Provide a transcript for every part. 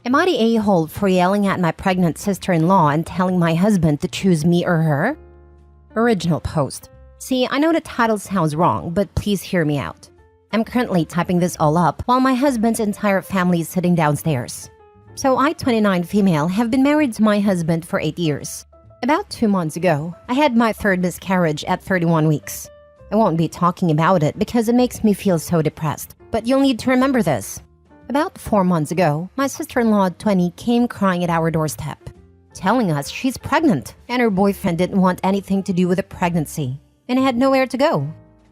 Am I the a-hole for yelling at my pregnant sister-in-law and telling my husband to choose me or her? Original post. See, I know the title sounds wrong, but please hear me out. I'm currently typing this all up while my husband's entire family is sitting downstairs. So I, 29 female, have been married to my husband for 8 years. About 2 months ago, I had my third miscarriage at 31 weeks. I won't be talking about it because it makes me feel so depressed, but you'll need to remember this. About 4 months ago, my sister-in-law, 20, came crying at our doorstep, telling us she's pregnant and her boyfriend didn't want anything to do with the pregnancy and had nowhere to go.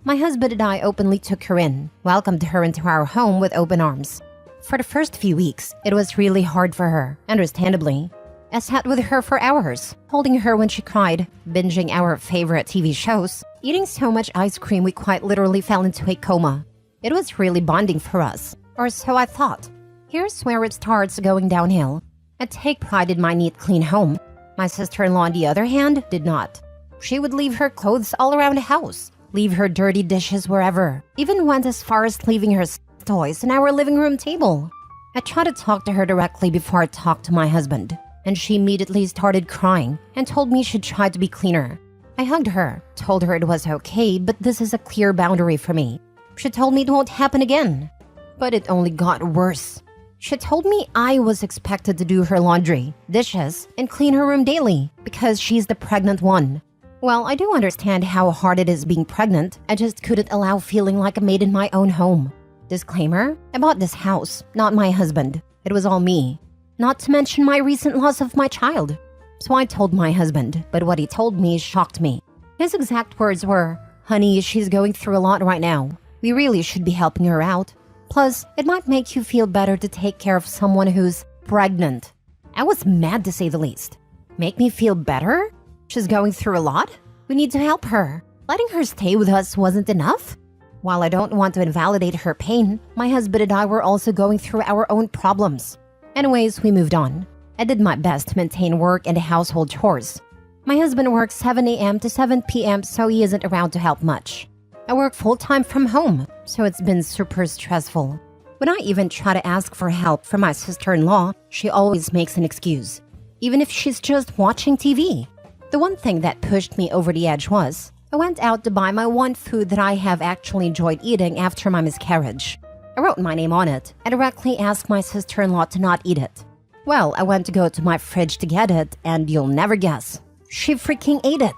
My husband and I openly took her in, welcomed her into our home with open arms. For the first few weeks, it was really hard for her, understandably. I sat with her for hours, holding her when she cried, binging our favorite TV shows, eating so much ice cream we quite literally fell into a coma. It was really bonding for us, or so I thought. Here's where it starts going downhill. I take pride in my neat, clean home. My sister-in-law, on the other hand, did not. She would leave her clothes all around the house, leave her dirty dishes wherever, even went as far as leaving her toys on our living room table. I tried to talk to her directly before I talked to my husband, and she immediately started crying and told me she'd try to be cleaner. I hugged her, told her it was okay, but this is a clear boundary for me. She told me it won't happen again. But it only got worse. She told me I was expected to do her laundry, dishes, and clean her room daily because she's the pregnant one. Well, I do understand how hard it is being pregnant. I just couldn't allow feeling like a maid in my own home. Disclaimer, I bought this house, not my husband. It was all me. Not to mention my recent loss of my child. So I told my husband, but what he told me shocked me. His exact words were, "Honey, she's going through a lot right now. We really should be helping her out. Plus, it might make you feel better to take care of someone who's pregnant." I was mad to say the least. Make me feel better? She's going through a lot? We need to help her. Letting her stay with us wasn't enough? While I don't want to invalidate her pain, my husband and I were also going through our own problems. Anyways, we moved on. I did my best to maintain work and household chores. My husband works 7 a.m. to 7 p.m., so he isn't around to help much. I work full-time from home, so it's been super stressful. When I even try to ask for help from my sister-in-law, she always makes an excuse, even if she's just watching TV. The one thing that pushed me over the edge was, I went out to buy my one food that I have actually enjoyed eating after my miscarriage. I wrote my name on it and directly asked my sister-in-law to not eat it. Well, I went to go to my fridge to get it, and you'll never guess, she freaking ate it.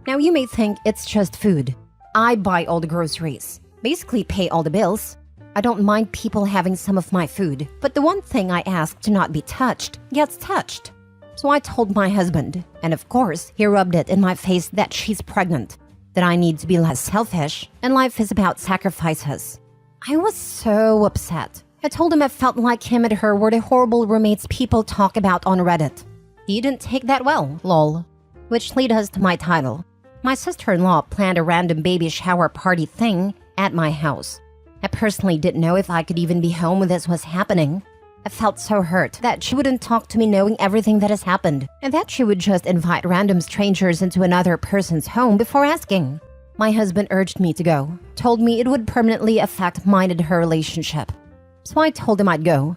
Now you may think it's just food. I buy all the groceries, basically pay all the bills. I don't mind people having some of my food, but the one thing I ask to not be touched gets touched. So I told my husband, and of course, he rubbed it in my face that she's pregnant, that I need to be less selfish, and life is about sacrifices. I was so upset. I told him I felt like him and her were the horrible roommates people talk about on Reddit. He didn't take that well, lol. Which leads us to my title. My sister-in-law planned a random baby shower party thing at my house. I personally didn't know if I could even be home when this was happening. I felt so hurt that she wouldn't talk to me knowing everything that has happened, and that she would just invite random strangers into another person's home before asking. My husband urged me to go, told me it would permanently affect mine and her relationship. So I told him I'd go.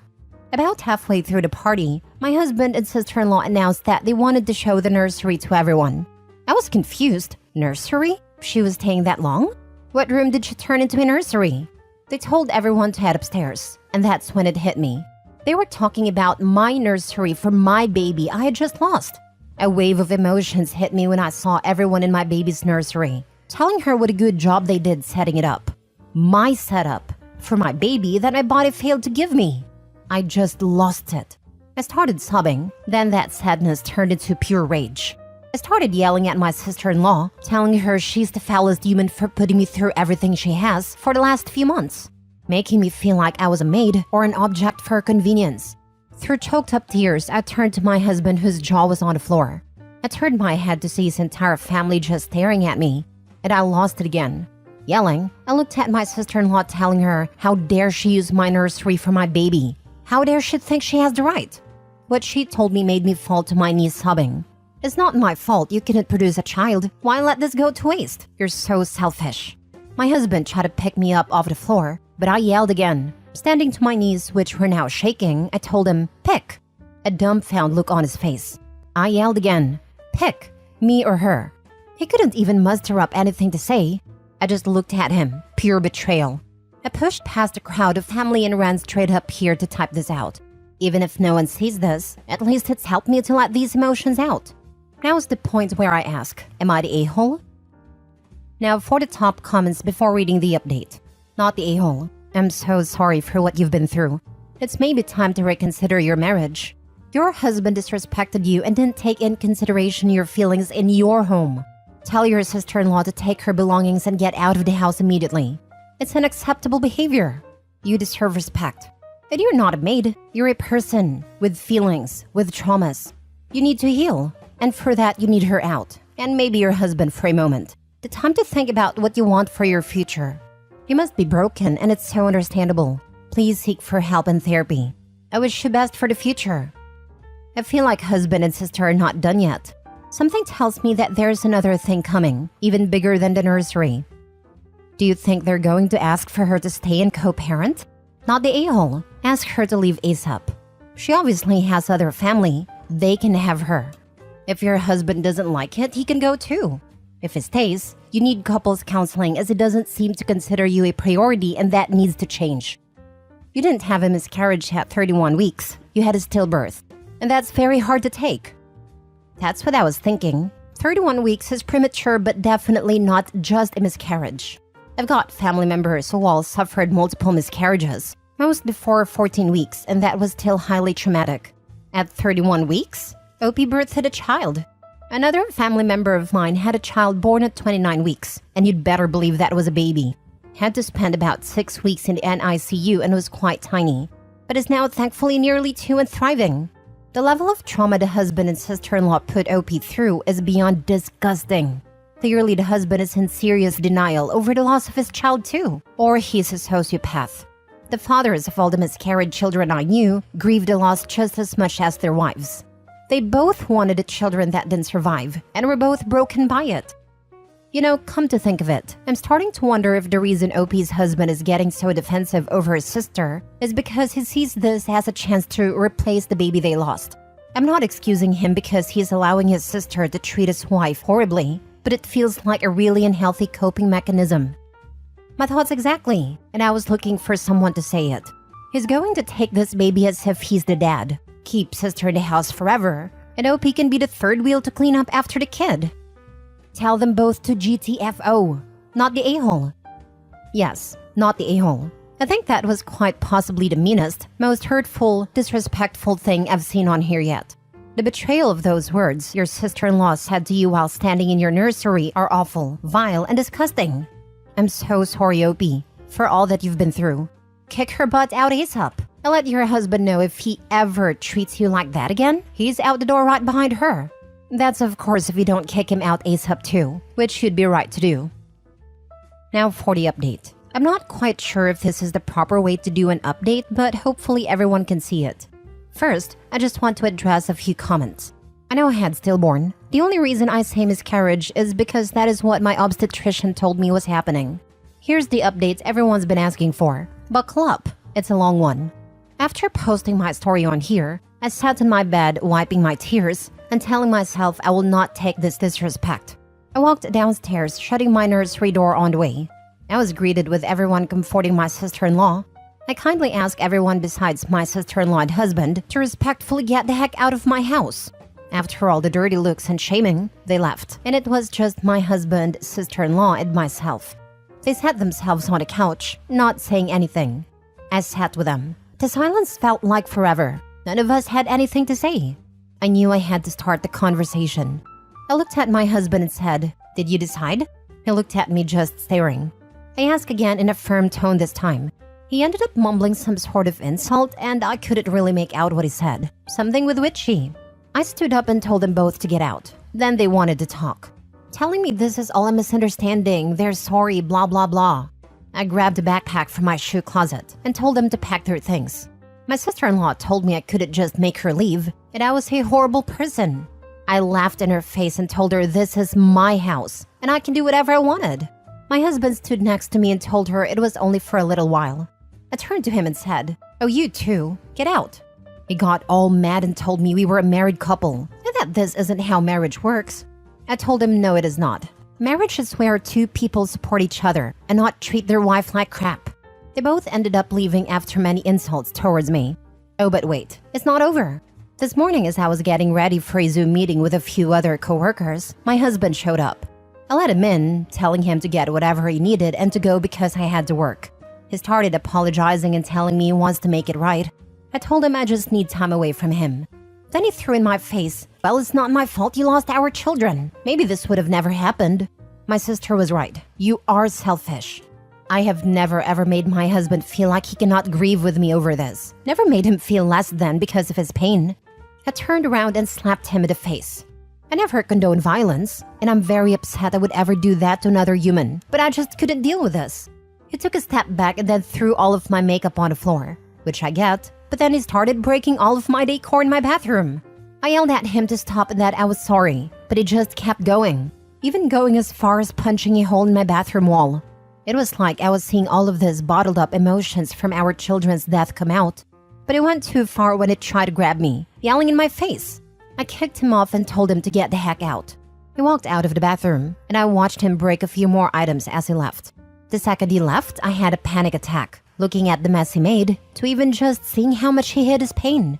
About halfway through the party, my husband and sister-in-law announced that they wanted to show the nursery to everyone. I was confused. Nursery? She was staying that long? What room did she turn into a nursery? They told everyone to head upstairs, and that's when it hit me. They were talking about my nursery for my baby I had just lost. A wave of emotions hit me when I saw everyone in my baby's nursery, telling her what a good job they did setting it up. My setup for my baby that my body failed to give me. I just lost it. I started sobbing, then that sadness turned into pure rage. I started yelling at my sister-in-law, telling her she's the foulest human for putting me through everything she has for the last few months, making me feel like I was a maid or an object for her convenience. Through choked-up tears, I turned to my husband whose jaw was on the floor. I turned my head to see his entire family just staring at me, and I lost it again. Yelling, I looked at my sister-in-law telling her how dare she use my nursery for my baby. How dare she think she has the right? What she told me made me fall to my knees sobbing. It's not my fault you couldn't produce a child. Why let this go to waste? You're so selfish. My husband tried to pick me up off the floor, but I yelled again. Standing to my knees, which were now shaking, I told him, pick. a dumbfounded look on his face. I yelled again, "Pick, me or her." He couldn't even muster up anything to say. I just looked at him, pure betrayal. I pushed past a crowd of family and ran straight up here to type this out. Even if no one sees this, at least it's helped me to let these emotions out. Now is the point where I ask, am I the a-hole? Now for the top comments before reading the update. Not the a-hole. I'm so sorry for what you've been through. It's maybe time to reconsider your marriage. Your husband disrespected you and didn't take in consideration your feelings in your home. Tell your sister-in-law to take her belongings and get out of the house immediately. It's unacceptable behavior. You deserve respect. And you're not a maid. You're a person with feelings, with traumas. You need to heal. And for that, you need her out. And maybe your husband for a moment. The time to think about what you want for your future. You must be broken, and it's so understandable. Please seek for help and therapy. I wish you best for the future. I feel like husband and sister are not done yet. Something tells me that there's another thing coming, even bigger than the nursery. Do you think they're going to ask for her to stay and co-parent? Not the a-hole. Ask her to leave ASAP. She obviously has other family. They can have her. If your husband doesn't like it, he can go too. If he stays, you need couples counseling as it doesn't seem to consider you a priority, and that needs to change. You didn't have a miscarriage at 31 weeks. You had a stillbirth. And that's very hard to take. That's what I was thinking. 31 weeks is premature, but definitely not just a miscarriage. I've got family members who all suffered multiple miscarriages, most before 14 weeks, and that was still highly traumatic. At 31 weeks, OP birthed a child. Another family member of mine had a child born at 29 weeks, and you'd better believe that was a baby. Had to spend about 6 weeks in the NICU and was quite tiny, but is now thankfully nearly 2 and thriving. The level of trauma the husband and sister-in-law put OP through is beyond disgusting. Clearly the husband is in serious denial over the loss of his child too, or he's a sociopath. The fathers of all the miscarried children I knew grieved the loss just as much as their wives. They both wanted the children that didn't survive, and were both broken by it. You know, come to think of it, I'm starting to wonder if the reason OP's husband is getting so defensive over his sister is because he sees this as a chance to replace the baby they lost. I'm not excusing him because he's allowing his sister to treat his wife horribly, but it feels like a really unhealthy coping mechanism. My thoughts exactly, and I was looking for someone to say it. He's going to take this baby as if he's the dad, keep sister in the house forever, and OP can be the third wheel to clean up after the kid. Tell them both to GTFO, not the a-hole. Yes, not the a-hole. I think that was quite possibly the meanest, most hurtful, disrespectful thing I've seen on here yet. The betrayal of those words your sister-in-law said to you while standing in your nursery are awful, vile, and disgusting. I'm so sorry, OP, for all that you've been through. Kick her butt out ASAP. And let your husband know if he ever treats you like that again, he's out the door right behind her. That's of course if you don't kick him out ASAP too, which you'd be right to do. Now for the update. I'm not quite sure if this is the proper way to do an update, but hopefully everyone can see it. First, I just want to address a few comments. I know I had stillborn. The only reason I say miscarriage is because that is what my obstetrician told me was happening. Here's the updates everyone's been asking for. Buckle up, it's a long one. After posting my story on here, I sat in my bed wiping my tears and telling myself I will not take this disrespect. I walked downstairs, shutting my nursery door on the way. I was greeted with everyone comforting my sister-in-law. I kindly asked everyone besides my sister-in-law and husband to respectfully get the heck out of my house. After all the dirty looks and shaming, they left, and it was just my husband, sister-in-law, and myself. They sat themselves on a couch, not saying anything. I sat with them. The silence felt like forever. None of us had anything to say. I knew I had to start the conversation. I looked at my husband and said, "Did you decide?" He looked at me just staring. I asked again in a firm tone this time. He ended up mumbling some sort of insult, and I couldn't really make out what he said. Something with witchy. I stood up and told them both to get out. Then they wanted to talk, telling me this is all a misunderstanding, they're sorry, blah blah blah. I grabbed a backpack from my shoe closet and told them to pack their things. My sister-in-law told me I couldn't just make her leave, and I was a horrible person. I laughed in her face and told her this is my house, and I can do whatever I wanted. My husband stood next to me and told her it was only for a little while. I turned to him and said, "Oh, you too, get out." He got all mad and told me we were a married couple and that this isn't how marriage works. I told him no, it is not. Marriage is where two people support each other and not treat their wife like crap. They both ended up leaving after many insults towards me. Oh, but wait, it's not over. This morning, as I was getting ready for a Zoom meeting with a few other coworkers, my husband showed up. I let him in, telling him to get whatever he needed and to go because I had to work. He started apologizing and telling me he wants to make it right. I told him I just need time away from him. Then he threw in my face, "Well, it's not my fault you lost our children. Maybe this would have never happened." My sister was right. You are selfish. I have never ever made my husband feel like he cannot grieve with me over this. Never made him feel less than because of his pain. I turned around and slapped him in the face. I never condone violence, and I'm very upset I would ever do that to another human, but I just couldn't deal with this. He took a step back and then threw all of my makeup on the floor, which I get, but then he started breaking all of my decor in my bathroom. I yelled at him to stop and that I was sorry, but he just kept going, even going as far as punching a hole in my bathroom wall. It was like I was seeing all of these bottled up emotions from our children's death come out. But it went too far when it tried to grab me, yelling in my face. I kicked him off and told him to get the heck out. He walked out of the bathroom, and I watched him break a few more items as he left. The second he left, I had a panic attack, looking at the mess he made, to even just seeing how much he hid his pain.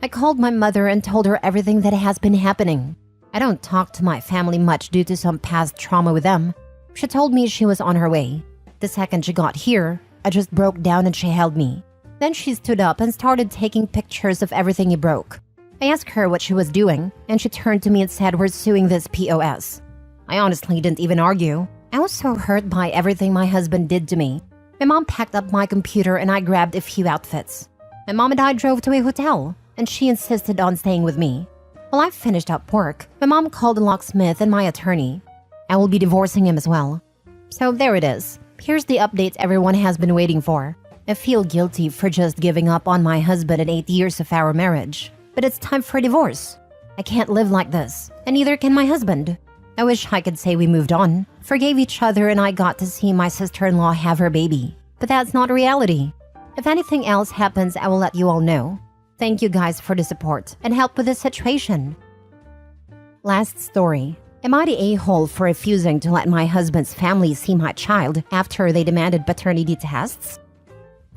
I called my mother and told her everything that has been happening. I don't talk to my family much due to some past trauma with them. She told me she was on her way. The second she got here, I just broke down and she held me. Then she stood up and started taking pictures of everything he broke. I asked her what she was doing, and she turned to me and said, "We're suing this POS." I honestly didn't even argue. I was so hurt by everything my husband did to me. My mom packed up my computer and I grabbed a few outfits. My mom and I drove to a hotel, and she insisted on staying with me. While I finished up work, my mom called the locksmith and my attorney. I will be divorcing him as well. So there it is. Here's the update everyone has been waiting for. I feel guilty for just giving up on my husband in 8 years of our marriage. But it's time for a divorce. I can't live like this, and neither can my husband. I wish I could say we moved on, forgave each other, and I got to see my sister-in-law have her baby. But that's not reality. If anything else happens, I will let you all know. Thank you guys for the support and help with this situation. Last story. Am I the a-hole for refusing to let my husband's family see my child after they demanded paternity tests?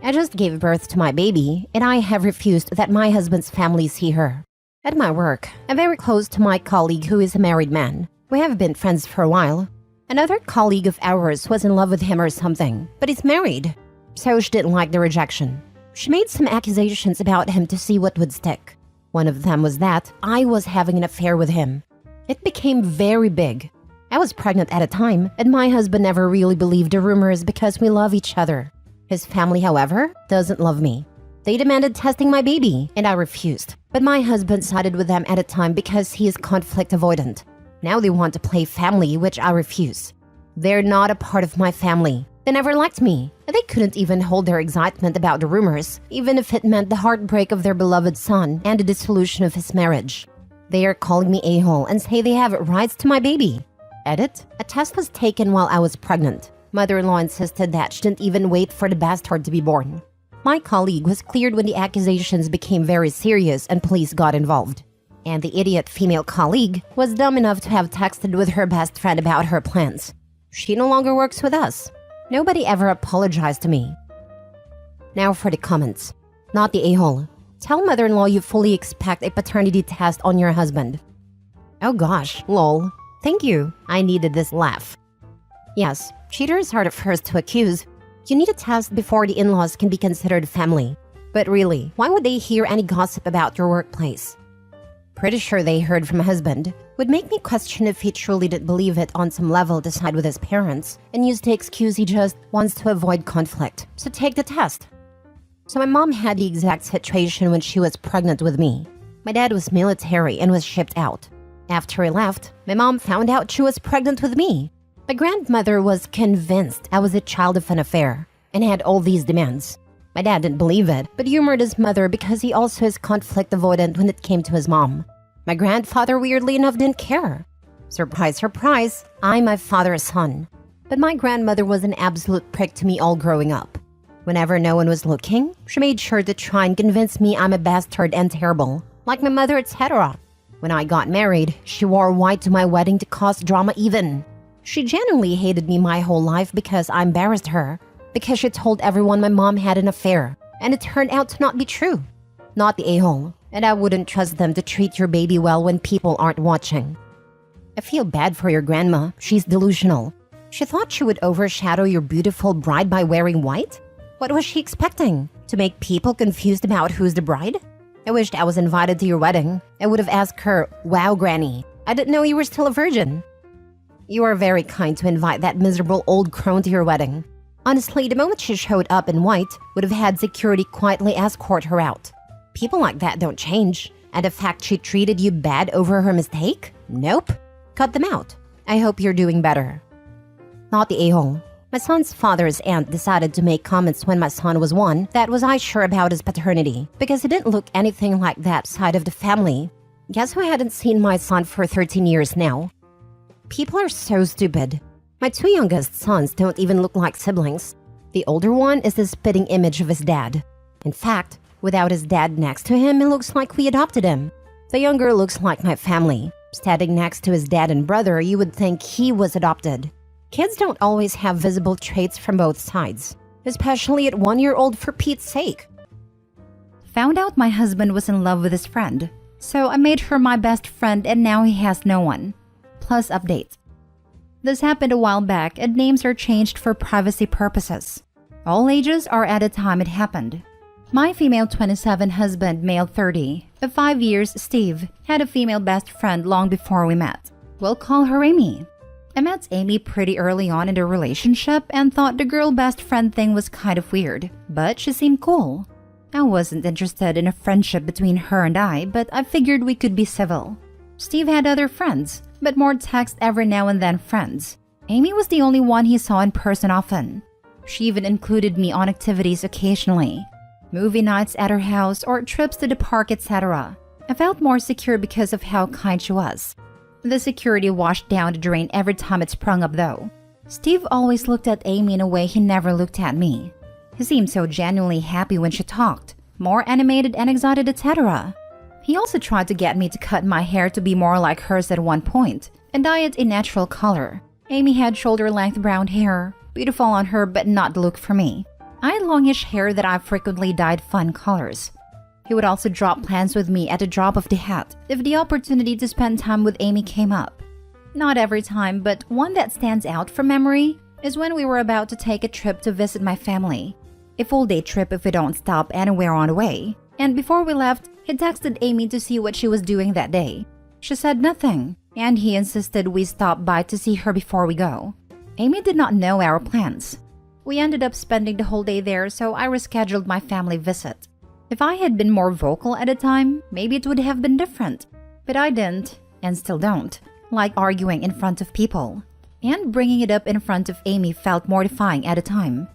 I just gave birth to my baby, and I have refused that my husband's family see her. At my work, I'm very close to my colleague who is a married man. We have been friends for a while. Another colleague of ours was in love with him or something, but he's married. So she didn't like the rejection. She made some accusations about him to see what would stick. One of them was that I was having an affair with him. It became very big. I was pregnant at a time, and my husband never really believed the rumors because we love each other. His family, however, doesn't love me. They demanded testing my baby, and I refused. But my husband sided with them at a time because he is conflict avoidant. Now they want to play family, which I refuse. They're not a part of my family. They never liked me, and they couldn't even hold their excitement about the rumors, even if it meant the heartbreak of their beloved son and the dissolution of his marriage. They are calling me a-hole and say they have rights to my baby. Edit: a test was taken while I was pregnant. Mother-in-law insisted that she didn't even wait for the bastard to be born. My colleague was cleared when the accusations became very serious and police got involved. And the idiot female colleague was dumb enough to have texted with her best friend about her plans. She no longer works with us. Nobody ever apologized to me. Now for the comments. Not the a-hole. Tell mother-in-law you fully expect a paternity test on your husband. Oh gosh, lol. Thank you. I needed this laugh. Yes, cheaters are the first to accuse. You need a test before the in-laws can be considered family. But really, why would they hear any gossip about your workplace? Pretty sure they heard from a husband. Would make me question if he truly did believe it on some level to side with his parents and use the excuse he just wants to avoid conflict. So take the test. So my mom had the exact situation when she was pregnant with me. My dad was military and was shipped out. After he left, my mom found out she was pregnant with me. My grandmother was convinced I was a child of an affair and had all these demands. My dad didn't believe it, but humored his mother because he also is conflict avoidant when it came to his mom. My grandfather, weirdly enough, didn't care. Surprise, surprise, I'm my father's son. But my grandmother was an absolute prick to me all growing up. Whenever no one was looking, she made sure to try and convince me I'm a bastard and terrible, like my mother, etc. When I got married, she wore white to my wedding to cause drama even. She genuinely hated me my whole life because I embarrassed her, because she told everyone my mom had an affair, and it turned out to not be true. Not the a-hole, and I wouldn't trust them to treat your baby well when people aren't watching. I feel bad for your grandma. She's delusional. She thought she would overshadow your beautiful bride by wearing white? What was she expecting? To make people confused about who's the bride? I wished I was invited to your wedding. I would have asked her, "Wow, Granny, I didn't know you were still a virgin." You are very kind to invite that miserable old crone to your wedding. Honestly, the moment she showed up in white, would have had security quietly escort her out. People like that don't change. And the fact she treated you bad over her mistake? Nope. Cut them out. I hope you're doing better. Not the a-hole. My son's father's aunt decided to make comments when my son was 1 that was I sure about his paternity because he didn't look anything like that side of the family. Guess who hadn't seen my son for 13 years now? People are so stupid. My 2 youngest sons don't even look like siblings. The older one is the spitting image of his dad. In fact, without his dad next to him, it looks like we adopted him. The younger looks like my family. Standing next to his dad and brother, you would think he was adopted. Kids don't always have visible traits from both sides, especially at 1-year-old for Pete's sake. Found out my husband was in love with his friend, so I made her my best friend and now he has no one. Plus update. This happened a while back and names are changed for privacy purposes. All ages are at the time it happened. My female 27 husband, male 30, of 5 years, Steve, had a female best friend long before we met. We'll call her Amy. I met Amy pretty early on in the relationship and thought the girl best friend thing was kind of weird, but she seemed cool. I wasn't interested in a friendship between her and I, but I figured we could be civil. Steve had other friends, but more text every now and then friends. Amy was the only one he saw in person often. She even included me on activities occasionally. Movie nights at her house or trips to the park, etc. I felt more secure because of how kind she was. The security washed down the drain every time it sprung up though. Steve always looked at Amy in a way he never looked at me. He seemed so genuinely happy when she talked, more animated and excited, etc. He also tried to get me to cut my hair to be more like hers at one point and dye it a natural color. Amy had shoulder-length brown hair, beautiful on her but not the look for me. I had longish hair that I frequently dyed fun colors. He would also drop plans with me at a drop of the hat if the opportunity to spend time with Amy came up. Not every time, but one that stands out from memory is when we were about to take a trip to visit my family. A full-day trip if we don't stop anywhere on the way. And before we left, he texted Amy to see what she was doing that day. She said nothing, and he insisted we stop by to see her before we go. Amy did not know our plans. We ended up spending the whole day there, so I rescheduled my family visit. If I had been more vocal at the time, maybe it would have been different. But I didn't, and still don't, like arguing in front of people. And bringing it up in front of Amy felt mortifying at the time.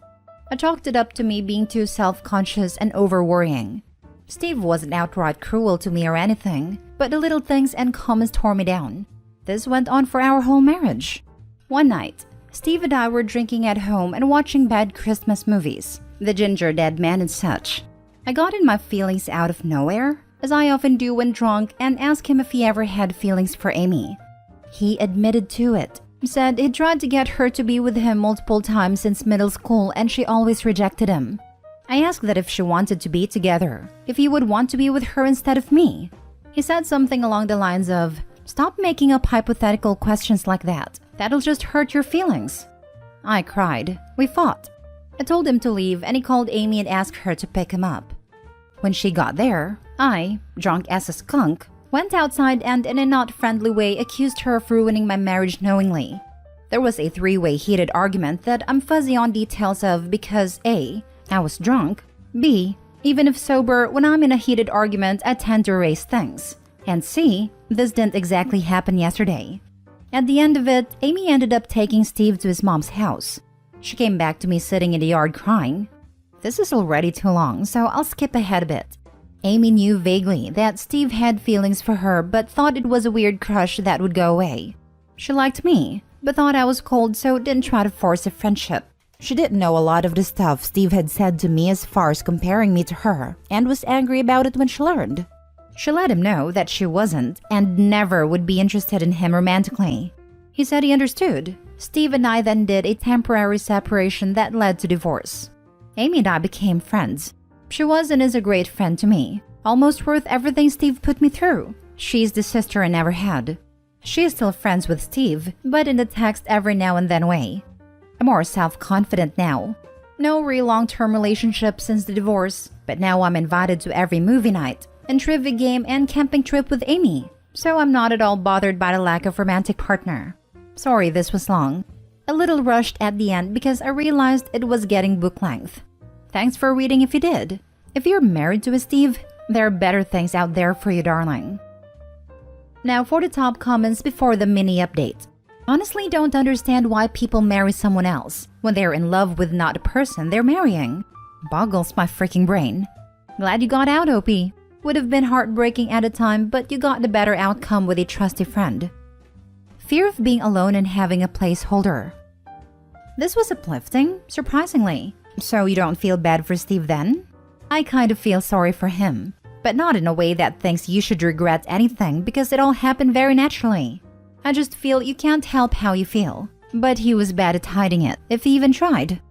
I chalked it up to me being too self-conscious and over-worrying. Steve wasn't outright cruel to me or anything, but the little things and comments tore me down. This went on for our whole marriage. One night, Steve and I were drinking at home and watching bad Christmas movies, The Ginger Dead Man and such. I got in my feelings out of nowhere, as I often do when drunk, and asked him if he ever had feelings for Amy. He admitted to it, said he'd tried to get her to be with him multiple times since middle school and she always rejected him. I asked that if she wanted to be together, if he would want to be with her instead of me. He said something along the lines of, "Stop making up hypothetical questions like that. That'll just hurt your feelings." I cried. We fought. I told him to leave and he called Amy and asked her to pick him up. When she got there, I, drunk as a skunk, went outside and in a not friendly way accused her of ruining my marriage knowingly. There was a 3-way heated argument that I'm fuzzy on details of because A, I was drunk, B, even if sober, when I'm in a heated argument I tend to erase things, and C, this didn't exactly happen yesterday. At the end of it, Amy ended up taking Steve to his mom's house. She came back to me sitting in the yard crying. This is already too long, so I'll skip ahead a bit. Amy knew vaguely that Steve had feelings for her but thought it was a weird crush that would go away. She liked me, but thought I was cold so didn't try to force a friendship. She didn't know a lot of the stuff Steve had said to me as far as comparing me to her, and was angry about it when she learned. She let him know that she wasn't and never would be interested in him romantically. He said he understood. Steve and I then did a temporary separation that led to divorce. Amy and I became friends. She was and is a great friend to me, almost worth everything Steve put me through. She's the sister I never had. She is still friends with Steve, but in the text every now and then way. I'm more self-confident now. No real long-term relationship since the divorce, but now I'm invited to every movie night, and trivia game and camping trip with Amy, so I'm not at all bothered by the lack of romantic partner. Sorry this was long. A little rushed at the end because I realized it was getting book length. Thanks for reading if you did. If you're married to a Steve, there are better things out there for you, darling. Now for the top comments before the mini update. Honestly don't understand why people marry someone else when they're in love with not the person they're marrying. Boggles my freaking brain. Glad you got out, OP. Would have been heartbreaking at the time, but you got the better outcome with a trusty friend. Fear of being alone and having a placeholder. This was uplifting, surprisingly. So you don't feel bad for Steve then? I kind of feel sorry for him, but not in a way that thinks you should regret anything because it all happened very naturally. I just feel you can't help how you feel, but he was bad at hiding it, if he even tried.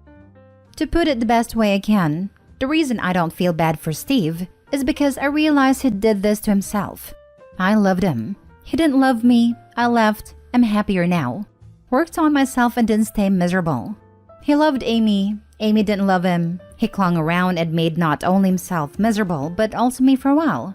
To put it the best way I can, the reason I don't feel bad for Steve is because I realize he did this to himself. I loved him. He didn't love me. I left. I'm happier now. Worked on myself and didn't stay miserable. He loved Amy. Amy didn't love him. He clung around and made not only himself miserable, but also me for a while.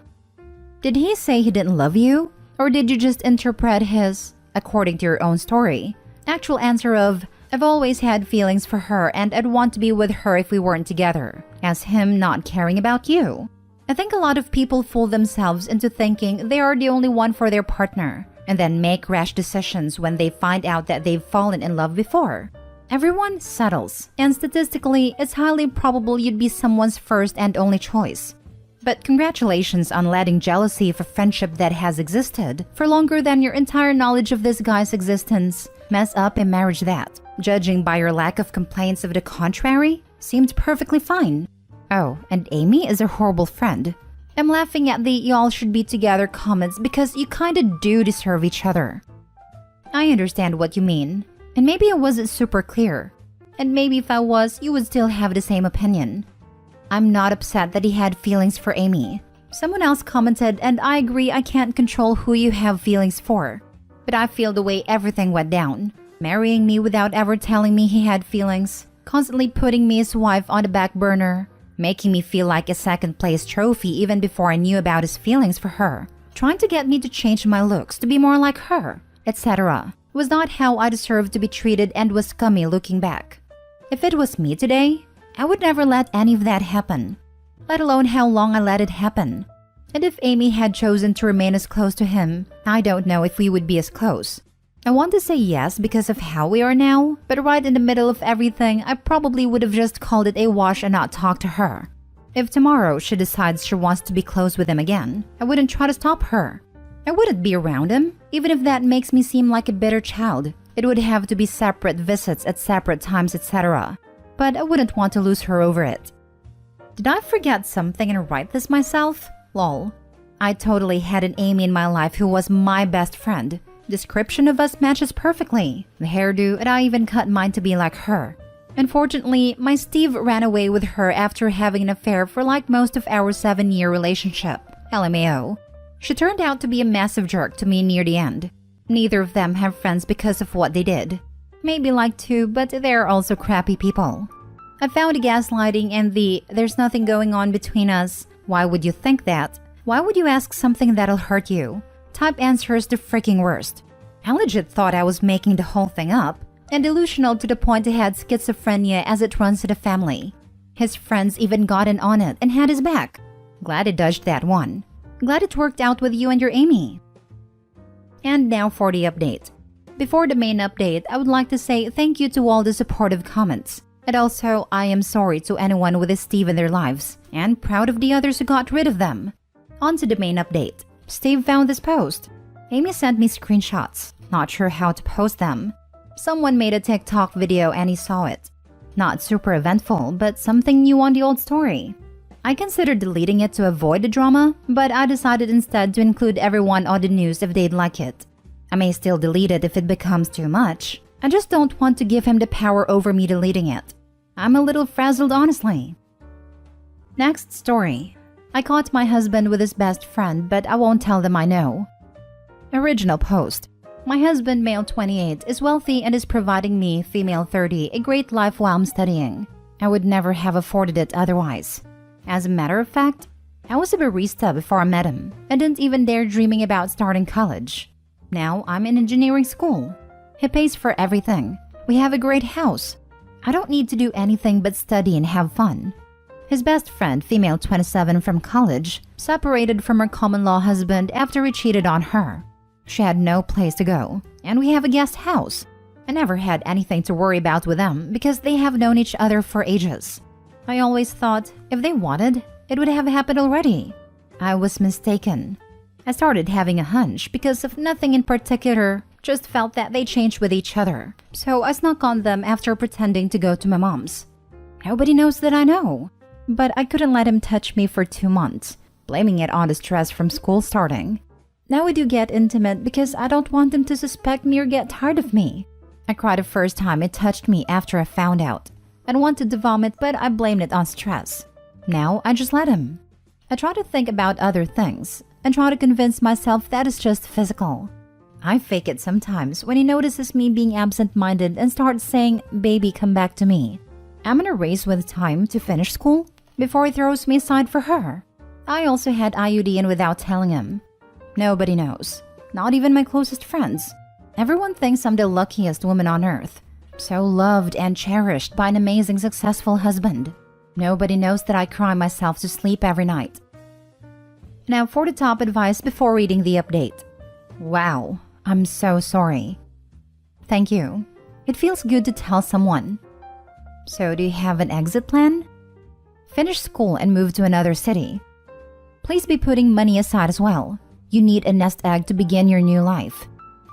Did he say he didn't love you? Or did you just interpret his, according to your own story, actual answer of, I've always had feelings for her and I'd want to be with her if we weren't together, as him not caring about you? I think a lot of people fool themselves into thinking they are the only one for their partner, and then make rash decisions when they find out that they've fallen in love before. Everyone settles, and statistically, it's highly probable you'd be someone's first and only choice. But congratulations on letting jealousy of a friendship that has existed for longer than your entire knowledge of this guy's existence mess up a marriage that, judging by your lack of complaints of the contrary, seemed perfectly fine. Oh, and Amy is a horrible friend. I'm laughing at the y'all should be together comments because you kinda do deserve each other. I understand what you mean, and maybe I wasn't super clear. And maybe if I was, you would still have the same opinion. I'm not upset that he had feelings for Amy. Someone else commented, and I agree I can't control who you have feelings for. But I feel the way everything went down. Marrying me without ever telling me he had feelings, constantly putting me as wife on the back burner, making me feel like a second-place trophy even before I knew about his feelings for her, trying to get me to change my looks to be more like her, etc. was not how I deserved to be treated and was scummy looking back. If it was me today, I would never let any of that happen, let alone how long I let it happen. And if Amy had chosen to remain as close to him, I don't know if we would be as close. I want to say yes because of how we are now, but right in the middle of everything, I probably would have just called it a wash and not talked to her. If tomorrow she decides she wants to be close with him again, I wouldn't try to stop her. I wouldn't be around him, even if that makes me seem like a bitter child. It would have to be separate visits at separate times, etc. But I wouldn't want to lose her over it. Did I forget something and write this myself? Lol. I totally had an Amy in my life who was my best friend. Description of us matches perfectly. The hairdo, and I even cut mine to be like her. Unfortunately, my Steve ran away with her after having an affair for like most of our 7-year relationship. LMAO. She turned out to be a massive jerk to me near the end. Neither of them have friends because of what they did. Maybe like 2, but they're also crappy people. I found the gaslighting and the "there's nothing going on between us. Why would you think that? Why would you ask something that'll hurt you?" type answers the freaking worst. I legit thought I was making the whole thing up, and delusional to the point he had schizophrenia as it runs to the family. His friends even got in on it and had his back. Glad I dodged that one. Glad it worked out with you and your Amy. And now for the update. Before the main update, I would like to say thank you to all the supportive comments. And also, I am sorry to anyone with a Steve in their lives, and proud of the others who got rid of them. On to the main update. Steve found this post. Amy sent me screenshots, not sure how to post them. Someone made a TikTok video and he saw it. Not super eventful, but something new on the old story. I considered deleting it to avoid the drama, but I decided instead to include everyone on the news if they'd like it. I may still delete it if it becomes too much. I just don't want to give him the power over me deleting it. I'm a little frazzled, honestly. Next story. I caught my husband with his best friend, but I won't tell them I know. Original post. My husband, male 28, is wealthy and is providing me, female 30, a great life while I'm studying. I would never have afforded it otherwise. As a matter of fact, I was a barista before I met him and didn't even dare dreaming about starting college. Now I'm in engineering school. He pays for everything. We have a great house. I don't need to do anything but study and have fun. His best friend, female 27 from college, separated from her common-law husband after he cheated on her. She had no place to go, and we have a guest house. I never had anything to worry about with them because they have known each other for ages. I always thought if they wanted, it would have happened already. I was mistaken. I started having a hunch because of nothing in particular, just felt that they changed with each other. So I snuck on them after pretending to go to my mom's. Nobody knows that I know. But I couldn't let him touch me for 2 months, blaming it on the stress from school starting. Now we do get intimate because I don't want him to suspect me or get tired of me. I cried the first time he touched me after I found out. I wanted to vomit, but I blamed it on stress. Now I just let him. I try to think about other things and try to convince myself that it's just physical. I fake it sometimes when he notices me being absent-minded and starts saying, "Baby, come back to me." I'm in a race with time to finish school before he throws me aside for her. I also had IUD in without telling him. Nobody knows, not even my closest friends. Everyone thinks I'm the luckiest woman on earth, so loved and cherished by an amazing, successful husband. Nobody knows that I cry myself to sleep every night. Now for the top advice before reading the update. Wow, I'm so sorry. Thank you. It feels good to tell someone. So do you have an exit plan? Finish school and move to another city. Please be putting money aside as well. You need a nest egg to begin your new life.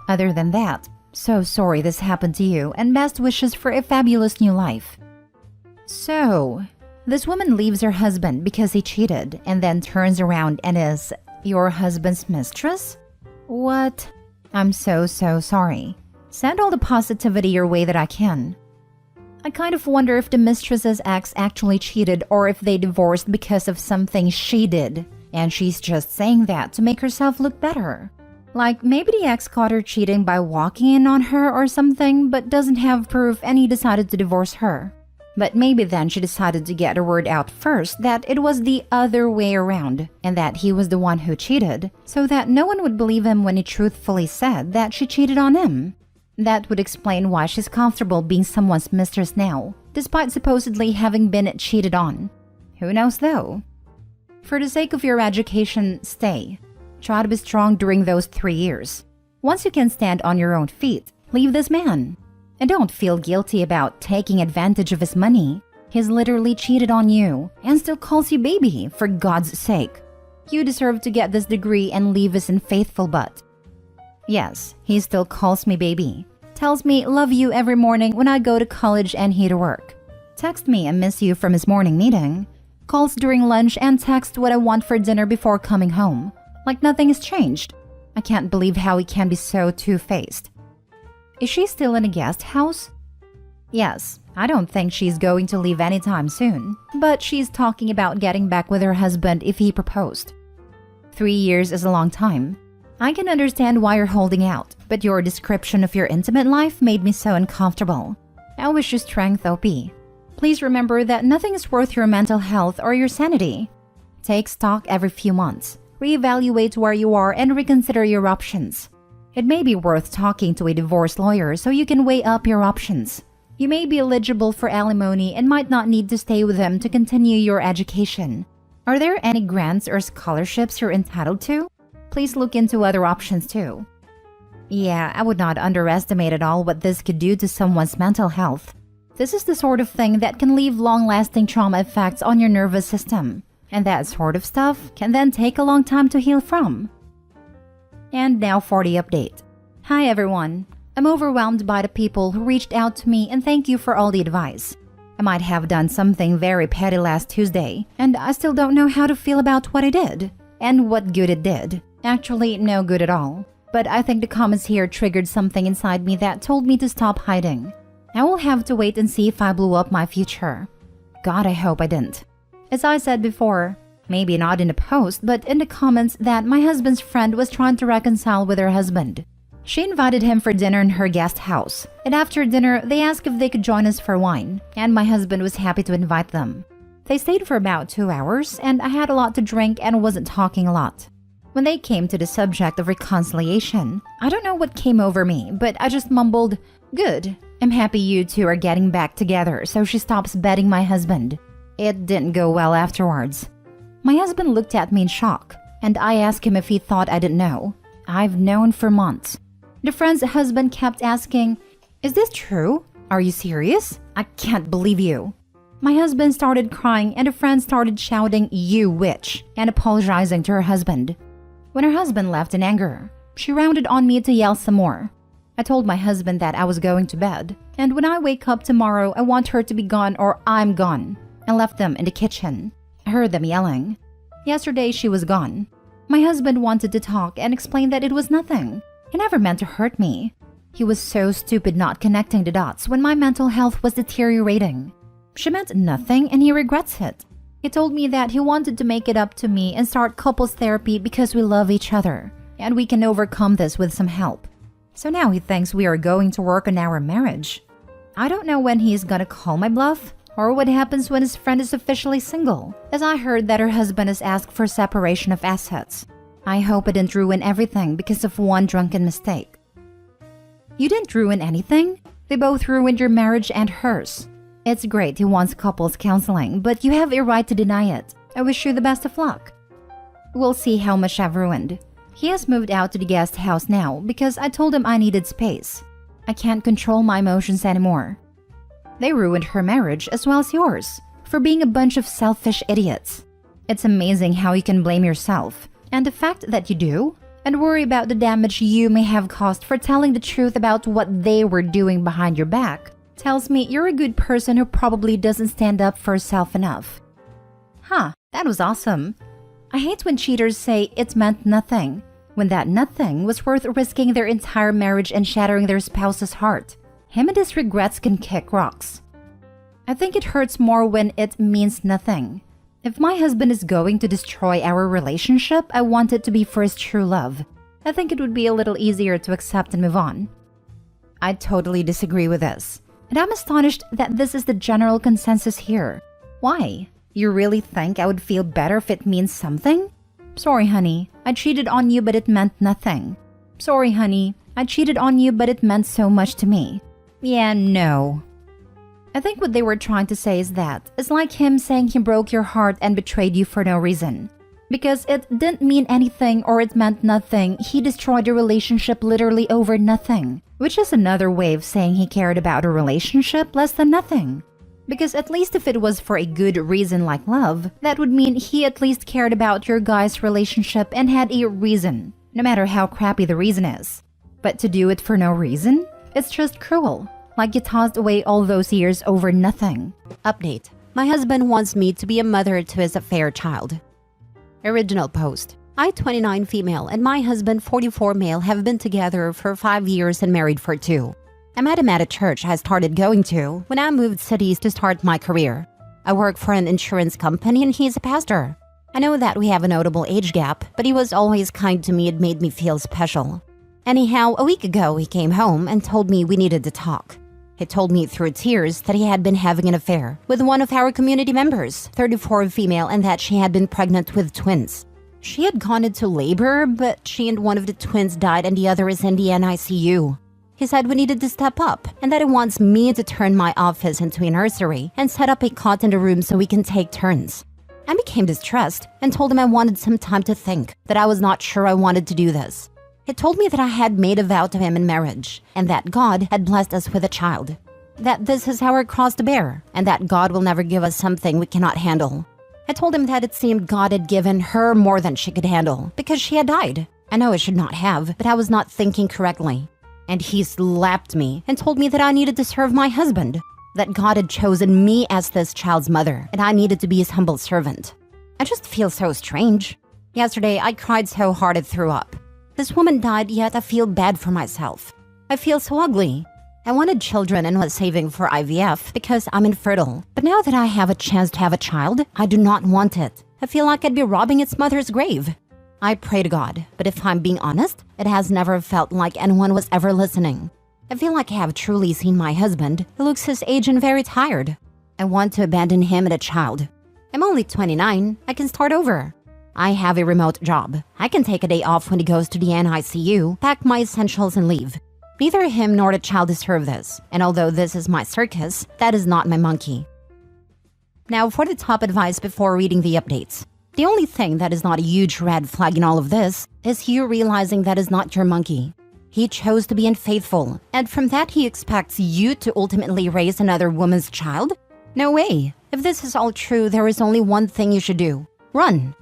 Other than that, so sorry this happened to you and best wishes for a fabulous new life. So, this woman leaves her husband because he cheated and then turns around and is your husband's mistress? What? I'm so sorry. Send all the positivity your way that I can. I kind of wonder if the mistress's ex actually cheated or if they divorced because of something she did, and she's just saying that to make herself look better. Like maybe the ex caught her cheating by walking in on her or something but doesn't have proof and he decided to divorce her. But maybe then she decided to get the word out first that it was the other way around and that he was the one who cheated, so that no one would believe him when he truthfully said that she cheated on him. That would explain why she's comfortable being someone's mistress now, despite supposedly having been cheated on. Who knows though? For the sake of your education, stay. Try to be strong during those 3 years. Once you can stand on your own feet, leave this man. And don't feel guilty about taking advantage of his money. He's literally cheated on you and still calls you baby, for God's sake. You deserve to get this degree and leave his unfaithful butt. Yes, he still calls me baby. Tells me love you every morning when I go to college and he to work. Text me I miss you from his morning meeting. Calls during lunch and text what I want for dinner before coming home. Like nothing has changed. I can't believe how he can be so two-faced. Is she still in a guest house? Yes, I don't think she's going to leave anytime soon, but she's talking about getting back with her husband if he proposed. 3 years is a long time. I can understand why you're holding out, but your description of your intimate life made me so uncomfortable. I wish you strength, OP. Please remember that nothing is worth your mental health or your sanity. Take stock every few months, reevaluate where you are, and reconsider your options. It may be worth talking to a divorce lawyer so you can weigh up your options. You may be eligible for alimony and might not need to stay with him to continue your education. Are there any grants or scholarships you're entitled to? Please look into other options too. Yeah, I would not underestimate at all what this could do to someone's mental health. This is the sort of thing that can leave long-lasting trauma effects on your nervous system. And that sort of stuff can then take a long time to heal from. And now for the update. Hi everyone. I'm overwhelmed by the people who reached out to me and thank you for all the advice. I might have done something very petty last Tuesday, and I still don't know how to feel about what I did and what good it did. Actually, no good at all. But I think the comments here triggered something inside me that told me to stop hiding. I will have to wait and see if I blew up my future. God, I hope I didn't. As I said before, maybe not in the post, but in the comments, that my husband's friend was trying to reconcile with her husband. She invited him for dinner in her guest house, and after dinner, they asked if they could join us for wine, and my husband was happy to invite them. They stayed for about 2 hours, and I had a lot to drink and wasn't talking a lot. When they came to the subject of reconciliation, I don't know what came over me, but I just mumbled, "Good, I'm happy you two are getting back together so she stops betting my husband." It didn't go well afterwards. My husband looked at me in shock, and I asked him if he thought I didn't know. I've known for months. The friend's husband kept asking, "Is this true? Are you serious? I can't believe you." My husband started crying and a friend started shouting, "You witch," and apologizing to her husband. When her husband left in anger, she rounded on me to yell some more. I told my husband that I was going to bed, and when I wake up tomorrow, I want her to be gone or I'm gone, and left them in the kitchen. I heard them yelling. Yesterday, she was gone. My husband wanted to talk and explain that it was nothing. He never meant to hurt me. He was so stupid not connecting the dots when my mental health was deteriorating. She meant nothing and he regrets it. He told me that he wanted to make it up to me and start couples therapy because we love each other, and we can overcome this with some help. So now he thinks we are going to work on our marriage. I don't know when he is gonna call my bluff, or what happens when his friend is officially single, as I heard that her husband has asked for separation of assets. I hope I didn't ruin everything because of one drunken mistake. You didn't ruin anything? They both ruined your marriage and hers. It's great he wants couples counseling, but you have a right to deny it. I wish you the best of luck. We'll see how much I've ruined. He has moved out to the guest house now because I told him I needed space. I can't control my emotions anymore. They ruined her marriage as well as yours for being a bunch of selfish idiots. It's amazing how you can blame yourself, and the fact that you do, and worry about the damage you may have caused for telling the truth about what they were doing behind your back, tells me you're a good person who probably doesn't stand up for herself enough. That was awesome. I hate when cheaters say it meant nothing, when that nothing was worth risking their entire marriage and shattering their spouse's heart. Him and his regrets can kick rocks. I think it hurts more when it means nothing. If my husband is going to destroy our relationship, I want it to be for his true love. I think it would be a little easier to accept and move on. I totally disagree with this, and I'm astonished that this is the general consensus here. Why? You really think I would feel better if it means something? Sorry, honey, I cheated on you, but it meant nothing. Sorry, honey, I cheated on you, but it meant so much to me. Yeah, no. I think what they were trying to say is that it's like him saying he broke your heart and betrayed you for no reason. Because it didn't mean anything or it meant nothing, he destroyed your relationship literally over nothing. Which is another way of saying he cared about a relationship less than nothing. Because at least if it was for a good reason like love, that would mean he at least cared about your guys' relationship and had a reason, no matter how crappy the reason is. But to do it for no reason? It's just cruel. Like you tossed away all those years over nothing. Update. My husband wants me to be a mother to his affair child. Original post. I, 29 female, and my husband, 44 male, have been together for 5 years and married for 2. I met him at a church I started going to when I moved cities to start my career. I work for an insurance company and he's a pastor. I know that we have a notable age gap, but he was always kind to me and made me feel special. Anyhow, a week ago he came home and told me we needed to talk. He told me through tears that he had been having an affair with one of our community members, 34 female, and that she had been pregnant with twins. She had gone into labor, but she and one of the twins died and the other is in the NICU. He said we needed to step up and that he wants me to turn my office into a nursery and set up a cot in the room so we can take turns. I became distressed and told him I wanted some time to think, that I was not sure I wanted to do this. He told me that I had made a vow to him in marriage and that God had blessed us with a child. That this is our cross to bear and that God will never give us something we cannot handle. I told him that it seemed God had given her more than she could handle because she had died. I know I should not have, but I was not thinking correctly. And he slapped me and told me that I needed to serve my husband. that God had chosen me as this child's mother, and I needed to be his humble servant. I just feel so strange. Yesterday, I cried so hard I threw up. This woman died, yet I feel bad for myself. I feel so ugly. I wanted children and was saving for IVF because I'm infertile. But now that I have a chance to have a child, I do not want it. I feel like I'd be robbing its mother's grave. I pray to God, but if I'm being honest, it has never felt like anyone was ever listening. I feel like I have truly seen my husband, who looks his age and very tired. I want to abandon him and a child. I'm only 29. I can start over. I have a remote job. I can take a day off when he goes to the NICU, pack my essentials and leave. Neither him nor the child deserve this, and although this is my circus, that is not my monkey. Now for the top advice before reading the updates. The only thing that is not a huge red flag in all of this is you realizing that is not your monkey. He chose to be unfaithful, and from that he expects you to ultimately raise another woman's child? No way. If this is all true, there is only one thing you should do. Run.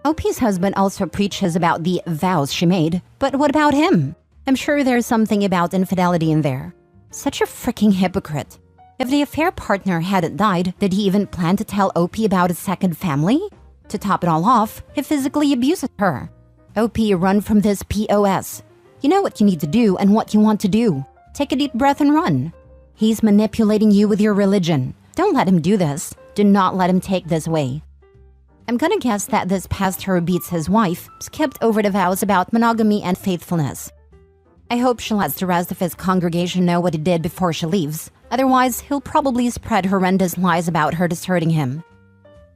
OP's husband also preaches about the vows she made, but what about him? I'm sure there's something about infidelity in there. Such a freaking hypocrite. If the affair partner hadn't died, did he even plan to tell OP about his second family? To top it all off, he physically abuses her. OP, run from this POS. You know what you need to do and what you want to do. Take a deep breath and run. He's manipulating you with your religion. Don't let him do this. Do not let him take this away. I'm gonna guess that this pastor who beats his wife skipped over the vows about monogamy and faithfulness. I hope she lets the rest of his congregation know what he did before she leaves. Otherwise, he'll probably spread horrendous lies about her deserting him.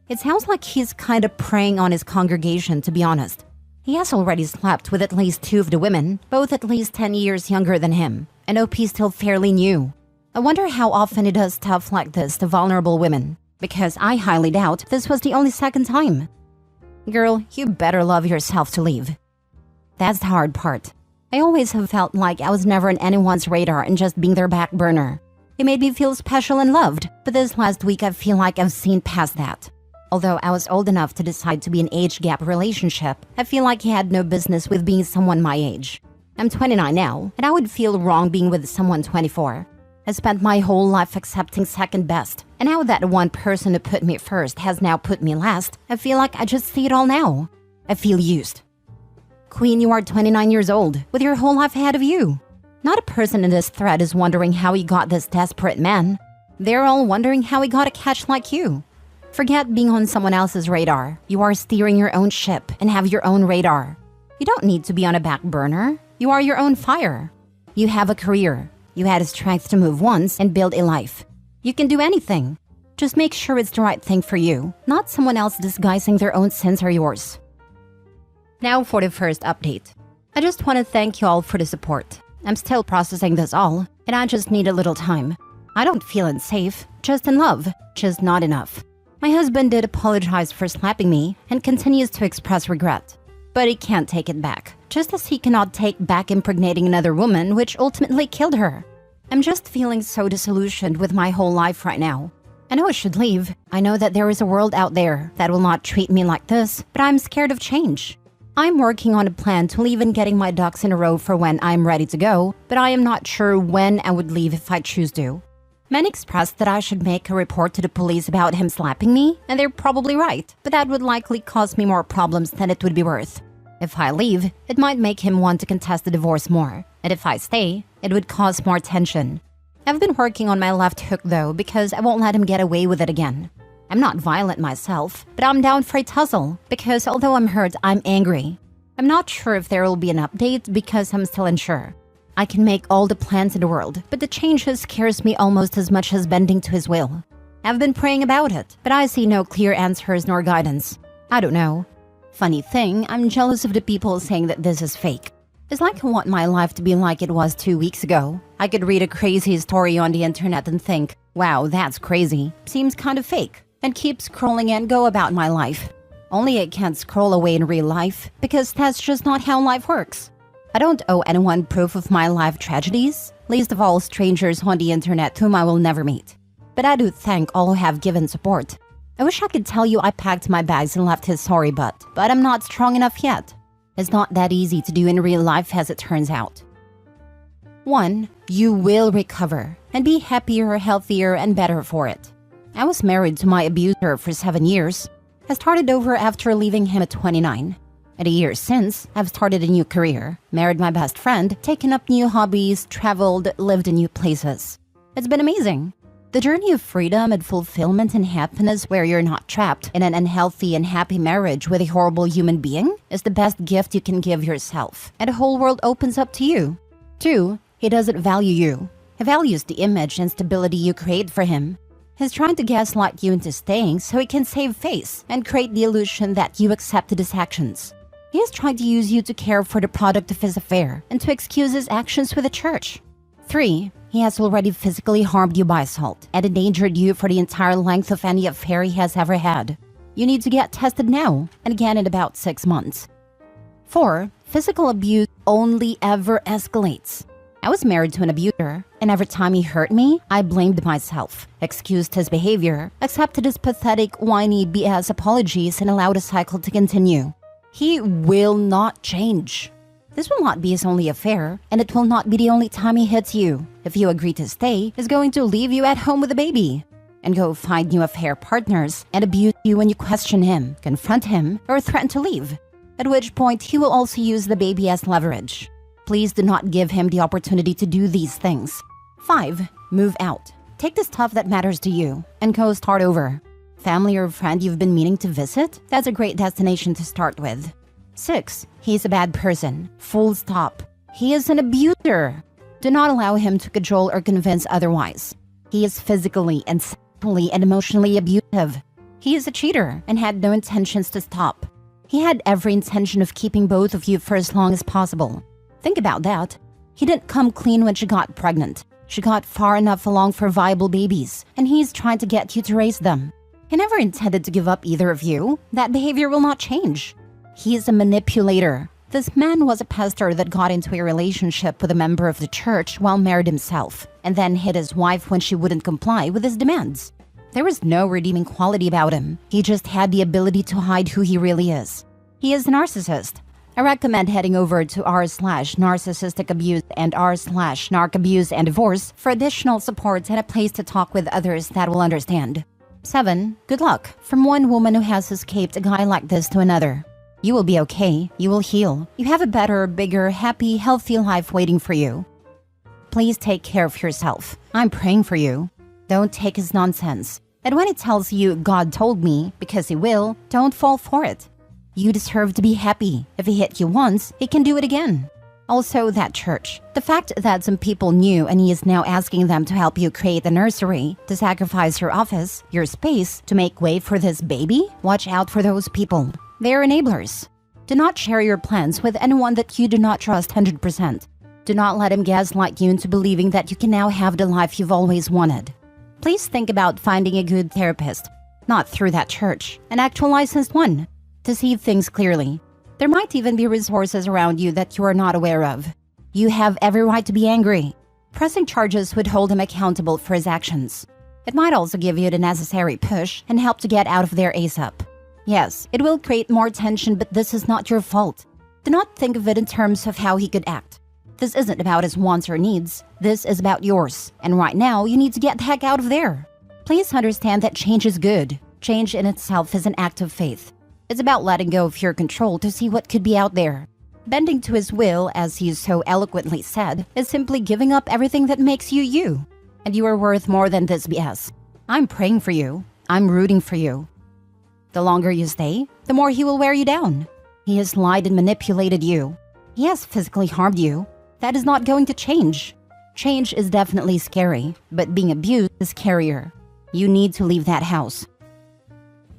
It sounds like he's kind of preying on his congregation, to be honest. He has already slept with at least 2 of the women, both at least 10 years younger than him, and OP's still fairly new. I wonder how often he does stuff like this to vulnerable women, because I highly doubt this was the only second time. Girl, you better love yourself to leave. That's the hard part. I always have felt like I was never on anyone's radar and just being their back burner. It made me feel special and loved, but this last week I feel like I've seen past that. Although I was old enough to decide to be an age gap relationship, I feel like he had no business with being someone my age. I'm 29 now, and I would feel wrong being with someone 24. I spent my whole life accepting second best, and now that one person who put me first has now put me last, I feel like I just see it all now. I feel used. Queen, you are 29 years old, with your whole life ahead of you. Not a person in this thread is wondering how he got this desperate man. They're all wondering how he got a catch like you. Forget being on someone else's radar. You are steering your own ship and have your own radar. You don't need to be on a back burner. You are your own fire. You have a career. You had the strength to move once and build a life. You can do anything. Just make sure it's the right thing for you, not someone else disguising their own sins or yours. Now for the first update. I just want to thank you all for the support. I'm still processing this all, and I just need a little time. I don't feel unsafe, just in love, just not enough. My husband did apologize for slapping me and continues to express regret. But he can't take it back, just as he cannot take back impregnating another woman, which ultimately killed her. I'm just feeling so disillusioned with my whole life right now. I know I should leave. I know that there is a world out there that will not treat me like this, but I'm scared of change. I'm working on a plan to leave and getting my ducks in a row for when I'm ready to go, but I am not sure when I would leave if I choose to. Many expressed that I should make a report to the police about him slapping me, and they're probably right, but that would likely cause me more problems than it would be worth. If I leave, it might make him want to contest the divorce more, and if I stay, it would cause more tension. I've been working on my left hook though, because I won't let him get away with it again. I'm not violent myself, but I'm down for a tussle, because although I'm hurt, I'm angry. I'm not sure if there will be an update because I'm still unsure. I can make all the plans in the world, but the changes scares me almost as much as bending to his will. I've been praying about it, but I see no clear answers nor guidance. I don't know. Funny thing, I'm jealous of the people saying that this is fake. It's like I want my life to be like it was 2 weeks ago. I could read a crazy story on the internet and think, wow, that's crazy. Seems kind of fake. And keep scrolling and go about my life. Only I can't scroll away in real life, because that's just not how life works. I don't owe anyone proof of my life tragedies, least of all strangers on the internet whom I will never meet. But I do thank all who have given support. I wish I could tell you I packed my bags and left his sorry butt, but I'm not strong enough yet. It's not that easy to do in real life as it turns out. 1. You will recover and be happier, healthier, and better for it. I was married to my abuser for 7 years. I started over after leaving him at 29. At a year since, I've started a new career, married my best friend, taken up new hobbies, traveled, lived in new places. It's been amazing. The journey of freedom and fulfillment and happiness where you're not trapped in an unhealthy and happy marriage with a horrible human being is the best gift you can give yourself, and the whole world opens up to you. 2. He doesn't value you. He values the image and stability you create for him. He's trying to gaslight you into staying so he can save face and create the illusion that you accepted his actions. He is trying to use you to care for the product of his affair and to excuse his actions with the church. 3. He has already physically harmed you by assault and endangered you for the entire length of any affair he has ever had. You need to get tested now and again in about 6 months. 4. Physical abuse only ever escalates. I was married to an abuser, and every time he hurt me, I blamed myself, excused his behavior, accepted his pathetic, whiny BS apologies, and allowed the cycle to continue. He will not change. This will not be his only affair, and it will not be the only time he hits you. If you agree to stay, he's going to leave you at home with a baby and go find new affair partners and abuse you when you question him, confront him, or threaten to leave, at which point he will also use the baby as leverage. Please do not give him the opportunity to do these things. 5. Move out. Take the stuff that matters to you and go start over. Family or friend you've been meaning to visit? That's a great destination to start with. 6. He's a bad person. Full stop. He is an abuser. Do not allow him to cajole or convince otherwise. He is physically and sexually and emotionally abusive. He is a cheater and had no intentions to stop. He had every intention of keeping both of you for as long as possible. Think about that. He didn't come clean when she got pregnant. She got far enough along for viable babies, and he's trying to get you to raise them. He never intended to give up either of you. That behavior will not change. He is a manipulator. This man was a pastor that got into a relationship with a member of the church while married himself, and then hit his wife when she wouldn't comply with his demands. There was no redeeming quality about him. He just had the ability to hide who he really is. He is a narcissist. I recommend heading over to r/narcissistic abuse and r/narc abuse and divorce for additional support and a place to talk with others that will understand. 7. Good luck from one woman who has escaped a guy like this to another. You will be okay. You will heal. You have a better, bigger, happy, healthy life waiting for you. Please take care of yourself. I'm praying for you. Don't take his nonsense. And when he tells you God told me, because he will, don't fall for it. You deserve to be happy. If he hit you once, he can do it again. Also, that church. The fact that some people knew and he is now asking them to help you create the nursery, to sacrifice your office, your space, to make way for this baby, watch out for those people. They are enablers. Do not share your plans with anyone that you do not trust 100%. Do not let him gaslight you into believing that you can now have the life you've always wanted. Please think about finding a good therapist, not through that church, an actual licensed one, to see things clearly. There might even be resources around you that you are not aware of. You have every right to be angry. Pressing charges would hold him accountable for his actions. It might also give you the necessary push and help to get out of there ASAP. Yes, it will create more tension, but this is not your fault. Do not think of it in terms of how he could act. This isn't about his wants or needs. This is about yours. And right now, you need to get the heck out of there. Please understand that change is good. Change in itself is an act of faith. It's about letting go of your control to see what could be out there. Bending to his will, as he so eloquently said, is simply giving up everything that makes you you. And you are worth more than this BS. I'm praying for you. I'm rooting for you. The longer you stay, the more he will wear you down. He has lied and manipulated you. He has physically harmed you. That is not going to change. Change is definitely scary, but being abused is scarier. You need to leave that house.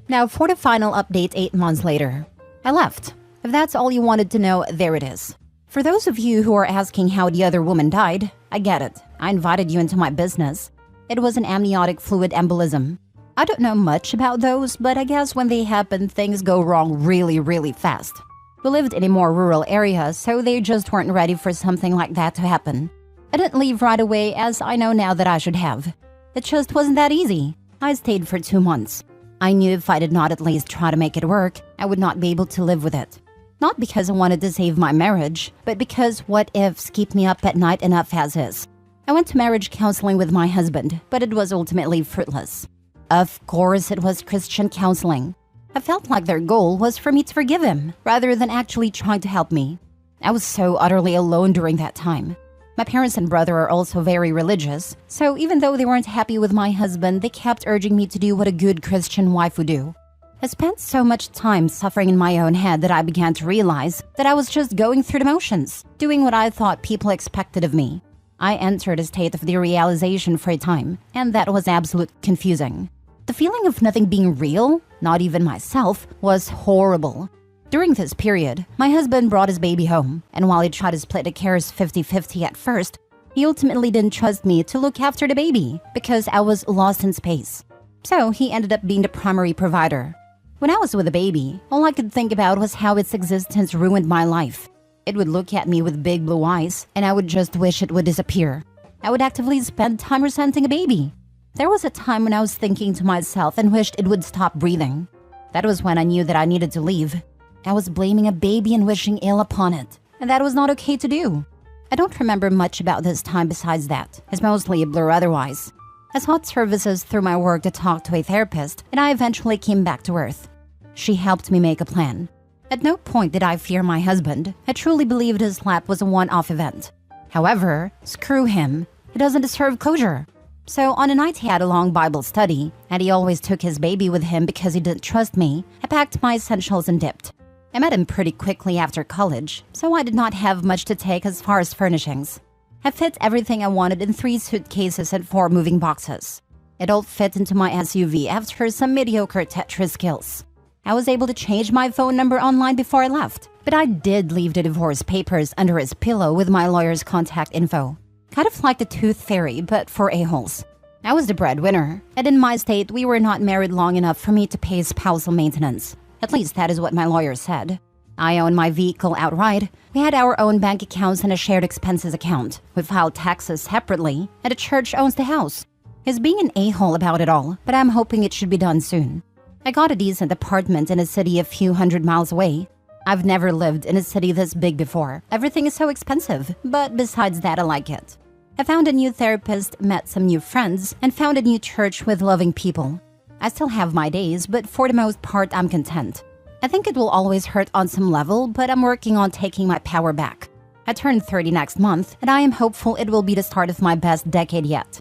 Now for the final update 8 months later. I left. If that's all you wanted to know, there it is. For those of you who are asking how the other woman died, I get it. I invited you into my business. It was an amniotic fluid embolism. I don't know much about those, but I guess when they happen, things go wrong really fast. We lived in a more rural area, so they just weren't ready for something like that to happen. I didn't leave right away, as I know now that I should have. It just wasn't that easy. I stayed for 2 months. I knew if I did not at least try to make it work, I would not be able to live with it. Not because I wanted to save my marriage, but because what ifs keep me up at night enough as is. I went to marriage counseling with my husband, but it was ultimately fruitless. Of course, it was Christian counseling. I felt like their goal was for me to forgive him, rather than actually trying to help me. I was so utterly alone during that time. My parents and brother are also very religious, so even though they weren't happy with my husband, they kept urging me to do what a good Christian wife would do. I spent so much time suffering in my own head that I began to realize that I was just going through the motions, doing what I thought people expected of me. I entered a state of derealization for a time, and that was absolutely confusing. The feeling of nothing being real, not even myself, was horrible. During this period, my husband brought his baby home, and while he tried to split the cares 50-50 at first, he ultimately didn't trust me to look after the baby because I was lost in space. So he ended up being the primary provider. When I was with the baby, all I could think about was how its existence ruined my life. It would look at me with big blue eyes, and I would just wish it would disappear. I would actively spend time resenting a baby. There was a time when I was thinking to myself and wished it would stop breathing. That was when I knew that I needed to leave. I was blaming a baby and wishing ill upon it, and that was not okay to do. I don't remember much about this time besides that. It's mostly a blur otherwise. I sought services through my work to talk to a therapist, and I eventually came back to earth. She helped me make a plan. At no point did I fear my husband. I truly believed his slap was a one-off event. However, screw him. He doesn't deserve closure. So on a night he had a long Bible study, and he always took his baby with him because he didn't trust me, I packed my essentials and dipped. I met him pretty quickly after college, so I did not have much to take as far as furnishings. I fit everything I wanted in 3 suitcases and 4 moving boxes. It all fit into my SUV after some mediocre Tetris skills. I was able to change my phone number online before I left, but I did leave the divorce papers under his pillow with my lawyer's contact info. Kind of like the tooth fairy, but for a-holes. I was the breadwinner, and in my state, we were not married long enough for me to pay spousal maintenance. At least that is what my lawyer said. I own my vehicle outright. We had our own bank accounts and a shared expenses account. We filed taxes separately, and the church owns the house. He's being an a-hole about it all, but I'm hoping it should be done soon. I got a decent apartment in a city a few hundred miles away. I've never lived in a city this big before. Everything is so expensive, but besides that, I like it. I found a new therapist, met some new friends, and found a new church with loving people. I still have my days, but for the most part, I'm content. I think it will always hurt on some level, but I'm working on taking my power back. I turn 30 next month, and I am hopeful it will be the start of my best decade yet.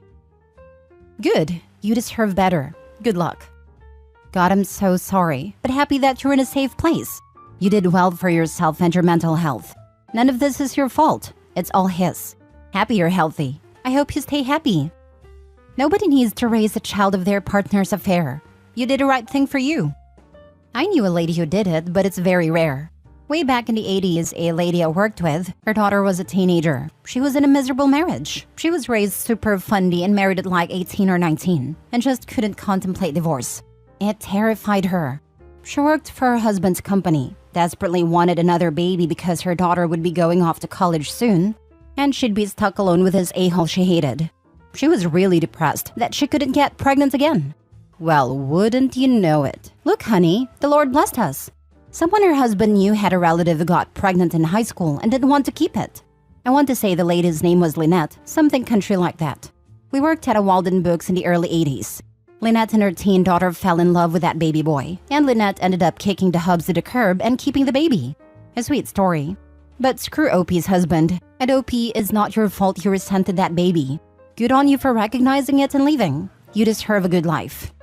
Good. You deserve better. Good luck. God, I'm so sorry, but happy that you're in a safe place. You did well for yourself and your mental health. None of this is your fault. It's all his. Happy you're healthy. I hope you stay happy. Nobody needs to raise a child of their partner's affair. You did the right thing for you. I knew a lady who did it, but it's very rare. Way back in the 80s, a lady I worked with, her daughter was a teenager. She was in a miserable marriage. She was raised super fundy and married at like 18 or 19, and just couldn't contemplate divorce. It terrified her. She worked for her husband's company, desperately wanted another baby because her daughter would be going off to college soon, and she'd be stuck alone with this a-hole she hated. She was really depressed that she couldn't get pregnant again. Well, wouldn't you know it? Look, honey, the Lord blessed us. Someone her husband knew had a relative who got pregnant in high school and didn't want to keep it. I want to say the lady's name was Lynette, something country like that. We worked at a Walden Books in the early 80s. Lynette and her teen daughter fell in love with that baby boy, and Lynette ended up kicking the hubs to the curb and keeping the baby. A sweet story. But screw Opie's husband. And Opie, is not your fault you resented that baby. Good on you for recognizing it and leaving. You deserve a good life.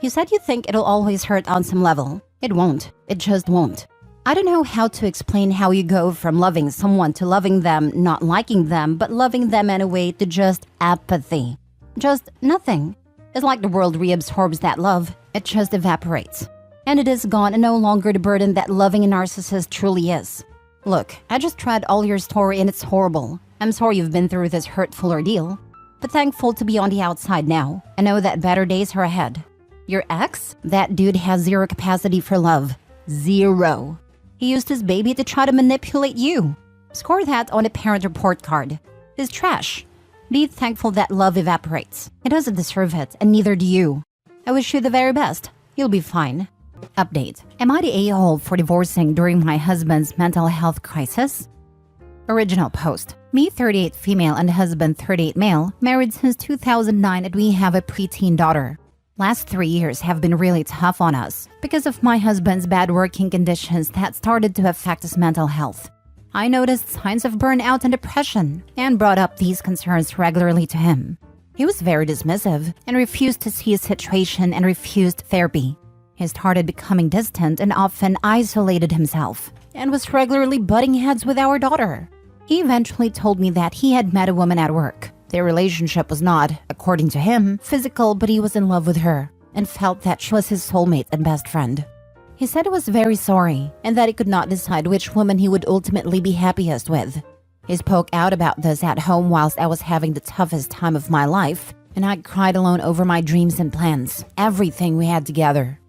You said you think it'll always hurt on some level. It won't. It just won't. I don't know how to explain how you go from loving someone to loving them, not liking them, but loving them anyway, to just apathy. Just nothing. It's like the world reabsorbs that love. It just evaporates. And it is gone and no longer the burden that loving a narcissist truly is. Look, I just read all your story and it's horrible. I'm sorry you've been through this hurtful ordeal. But thankful to be on the outside now. I know that better days are ahead. Your ex? That dude has zero capacity for love. Zero. He used his baby to try to manipulate you. Score that on a parent report card. He's trash. Be thankful that love evaporates. He doesn't deserve it, and neither do you. I wish you the very best. You'll be fine. Update. Am I the a-hole for divorcing during my husband's mental health crisis? Original post. Me, 38 female, and husband, 38 male, married since 2009, and we have a preteen daughter. Last 3 years have been really tough on us because of my husband's bad working conditions that started to affect his mental health. I noticed signs of burnout and depression and brought up these concerns regularly to him. He was very dismissive and refused to see his situation and refused therapy. He started becoming distant and often isolated himself and was regularly butting heads with our daughter. He eventually told me that he had met a woman at work. Their relationship was not, according to him, physical, but he was in love with her and felt that she was his soulmate and best friend. He said he was very sorry and that he could not decide which woman he would ultimately be happiest with. He spoke out about this at home whilst I was having the toughest time of my life, and I cried alone over my dreams and plans, everything we had together.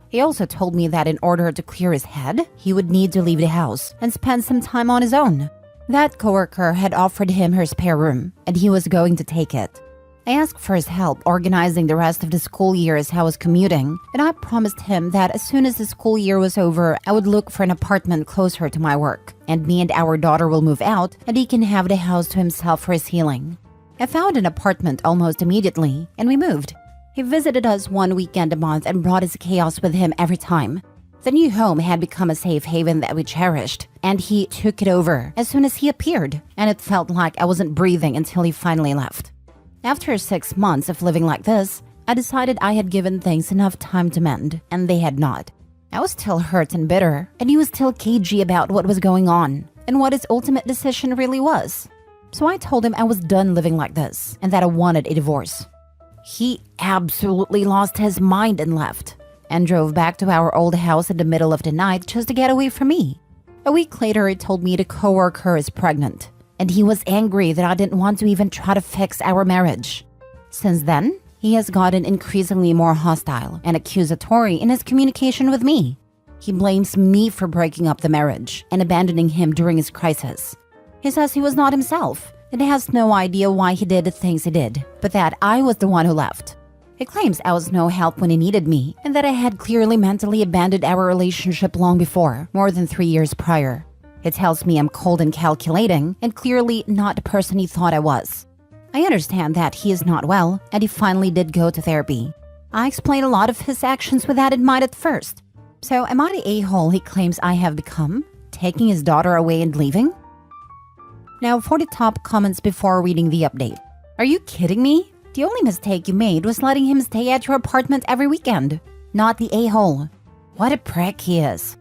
He also told me that in order to clear his head, he would need to leave the house and spend some time on his own. That coworker had offered him her spare room, and he was going to take it. I asked for his help organizing the rest of the school year as I was commuting, and I promised him that as soon as the school year was over, I would look for an apartment closer to my work, and me and our daughter will move out, and he can have the house to himself for his healing. I found an apartment almost immediately, and we moved. He visited us one weekend a month and brought his chaos with him every time. The new home had become a safe haven that we cherished, and he took it over as soon as he appeared, and it felt like I wasn't breathing until he finally left. After 6 months of living like this, I decided I had given things enough time to mend, and they had not. I was still hurt and bitter, and he was still cagey about what was going on and what his ultimate decision really was. So I told him I was done living like this and that I wanted a divorce. He absolutely lost his mind and left, and drove back to our old house in the middle of the night just to get away from me. A week later, he told me the coworker is pregnant, and he was angry that I didn't want to even try to fix our marriage. Since then, he has gotten increasingly more hostile and accusatory in his communication with me. He blames me for breaking up the marriage and abandoning him during his crisis. He says he was not himself and has no idea why he did the things he did, but that I was the one who left. He claims I was no help when he needed me and that I had clearly mentally abandoned our relationship long before, more than 3 years prior. He tells me I'm cold and calculating and clearly not the person he thought I was. I understand that he is not well and he finally did go to therapy. I explained a lot of his actions with that in mind at first. So am I the a-hole he claims I have become, taking his daughter away and leaving? Now for the top comments before reading the update. Are you kidding me? The only mistake you made was letting him stay at your apartment every weekend, not the a-hole. What a prick he is.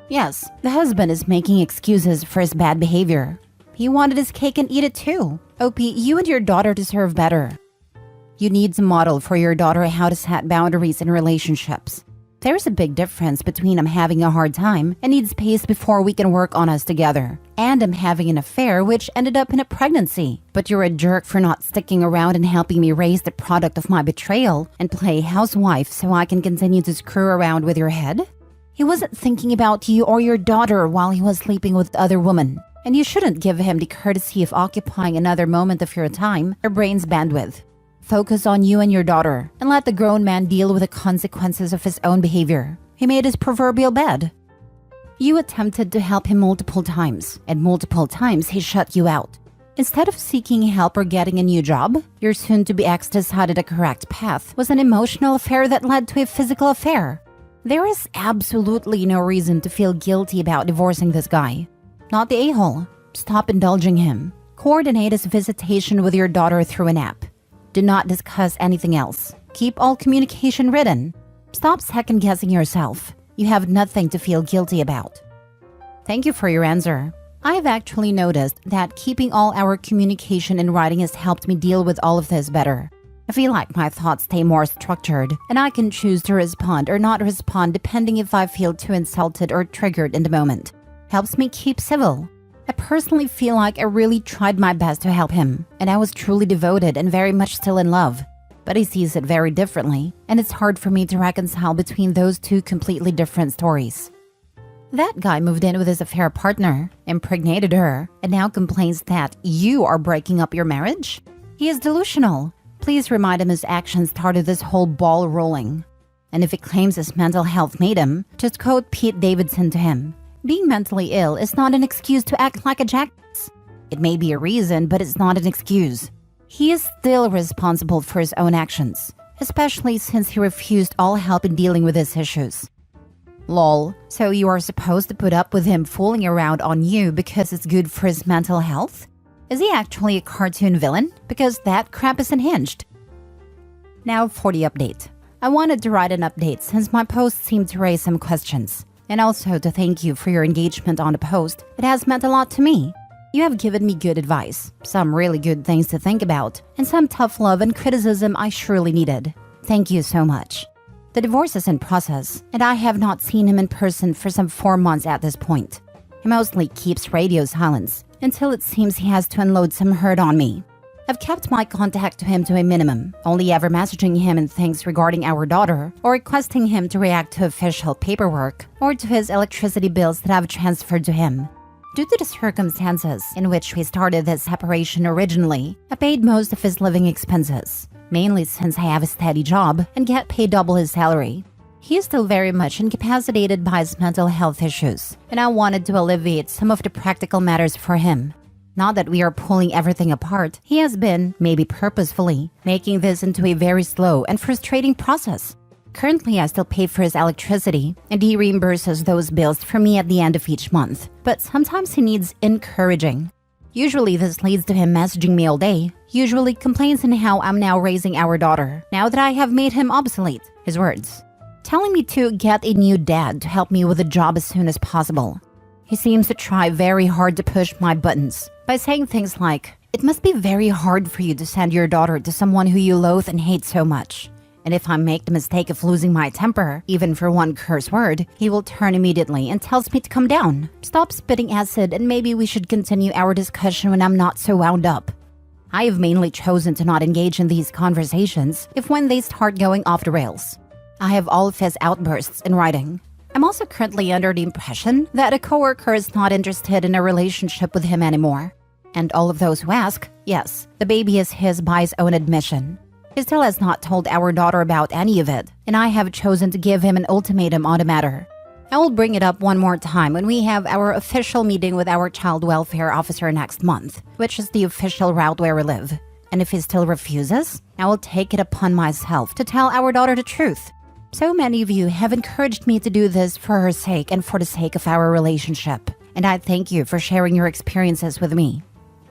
Yes, the husband is making excuses for his bad behavior. He wanted his cake and eat it too. OP, you and your daughter deserve better. You need to model for your daughter how to set boundaries in relationships. There's a big difference between I'm having a hard time and need space before we can work on us together, and I'm having an affair which ended up in a pregnancy. But you're a jerk for not sticking around and helping me raise the product of my betrayal and play housewife so I can continue to screw around with your head? He wasn't thinking about you or your daughter while he was sleeping with other women, and you shouldn't give him the courtesy of occupying another moment of your time or brain's bandwidth. Focus on you and your daughter, and let the grown man deal with the consequences of his own behavior. He made his proverbial bed. You attempted to help him multiple times, and multiple times he shut you out. Instead of seeking help or getting a new job, your soon-to-be ex decided the correct path was an emotional affair that led to a physical affair. There is absolutely no reason to feel guilty about divorcing this guy. Not the a-hole. Stop indulging him. Coordinate his visitation with your daughter through an app. Do not discuss anything else. Keep all communication written. Stop second-guessing yourself. You have nothing to feel guilty about. Thank you for your answer. I've actually noticed that keeping all our communication in writing has helped me deal with all of this better. I feel like my thoughts stay more structured, and I can choose to respond or not respond depending if I feel too insulted or triggered in the moment. Helps me keep civil. I personally feel like I really tried my best to help him, and I was truly devoted and very much still in love. But he sees it very differently, and it's hard for me to reconcile between those two completely different stories. That guy moved in with his affair partner, impregnated her, and now complains that you are breaking up your marriage? He is delusional. Please remind him his actions started this whole ball rolling. And if he claims his mental health made him, just quote Pete Davidson to him. Being mentally ill is not an excuse to act like a jackass. It may be a reason, but it's not an excuse. He is still responsible for his own actions, especially since he refused all help in dealing with his issues. Lol, so you are supposed to put up with him fooling around on you because it's good for his mental health? Is he actually a cartoon villain? Because that crap is unhinged. Now for the update. I wanted to write an update since my post seemed to raise some questions. And also to thank you for your engagement on the post. It has meant a lot to me. You have given me good advice, some really good things to think about, and some tough love and criticism I surely needed. Thank you so much. The divorce is in process, and I have not seen him in person for some 4 months at this point. He mostly keeps radio silence until it seems he has to unload some hurt on me. I've kept my contact to him to a minimum, only ever messaging him in things regarding our daughter or requesting him to react to official paperwork or to his electricity bills that I've transferred to him. Due to the circumstances in which we started this separation originally, I paid most of his living expenses, mainly since I have a steady job and get paid double his salary. He is still very much incapacitated by his mental health issues, and I wanted to alleviate some of the practical matters for him. Not that we are pulling everything apart, he has been, maybe purposefully, making this into a very slow and frustrating process. Currently, I still pay for his electricity, and he reimburses those bills for me at the end of each month. But sometimes he needs encouraging. Usually this leads to him messaging me all day, usually complains on how I'm now raising our daughter, now that I have made him obsolete, his words. Telling me to get a new dad to help me with a job as soon as possible. He seems to try very hard to push my buttons by saying things like, "It must be very hard for you to send your daughter to someone who you loathe and hate so much." And if I make the mistake of losing my temper, even for one curse word, he will turn immediately and tells me to calm down, stop spitting acid, and maybe we should continue our discussion when I'm not so wound up. I have mainly chosen to not engage in these conversations if when they start going off the rails. I have all of his outbursts in writing. I'm also currently under the impression that a coworker is not interested in a relationship with him anymore. And all of those who ask, yes, the baby is his by his own admission. He still has not told our daughter about any of it, and I have chosen to give him an ultimatum on the matter. I will bring it up one more time when we have our official meeting with our child welfare officer next month, which is the official route where we live. And if he still refuses, I will take it upon myself to tell our daughter the truth. So many of you have encouraged me to do this for her sake and for the sake of our relationship, and I thank you for sharing your experiences with me.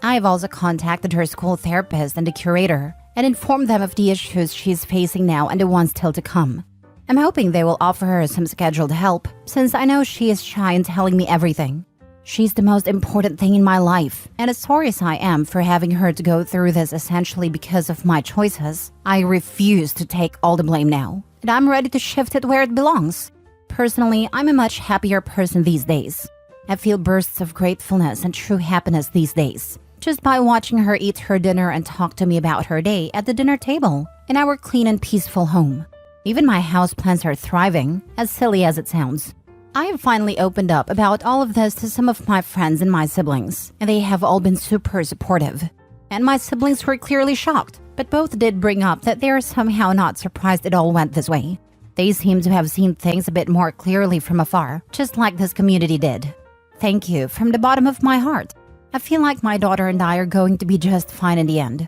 I have also contacted her school therapist and the curator and informed them of the issues she's facing now and the ones still to come. I'm hoping they will offer her some scheduled help, since I know she is shy in telling me everything. She's the most important thing in my life, and as sorry as I am for having her to go through this essentially because of my choices, I refuse to take all the blame now, and I'm ready to shift it where it belongs. Personally, I'm a much happier person these days. I feel bursts of gratefulness and true happiness these days, just by watching her eat her dinner and talk to me about her day at the dinner table in our clean and peaceful home. Even my houseplants are thriving, as silly as it sounds. I have finally opened up about all of this to some of my friends and my siblings, and they have all been super supportive. And my siblings were clearly shocked, but both did bring up that they are somehow not surprised it all went this way. They seem to have seen things a bit more clearly from afar, just like this community did. Thank you from the bottom of my heart. I feel like my daughter and I are going to be just fine in the end.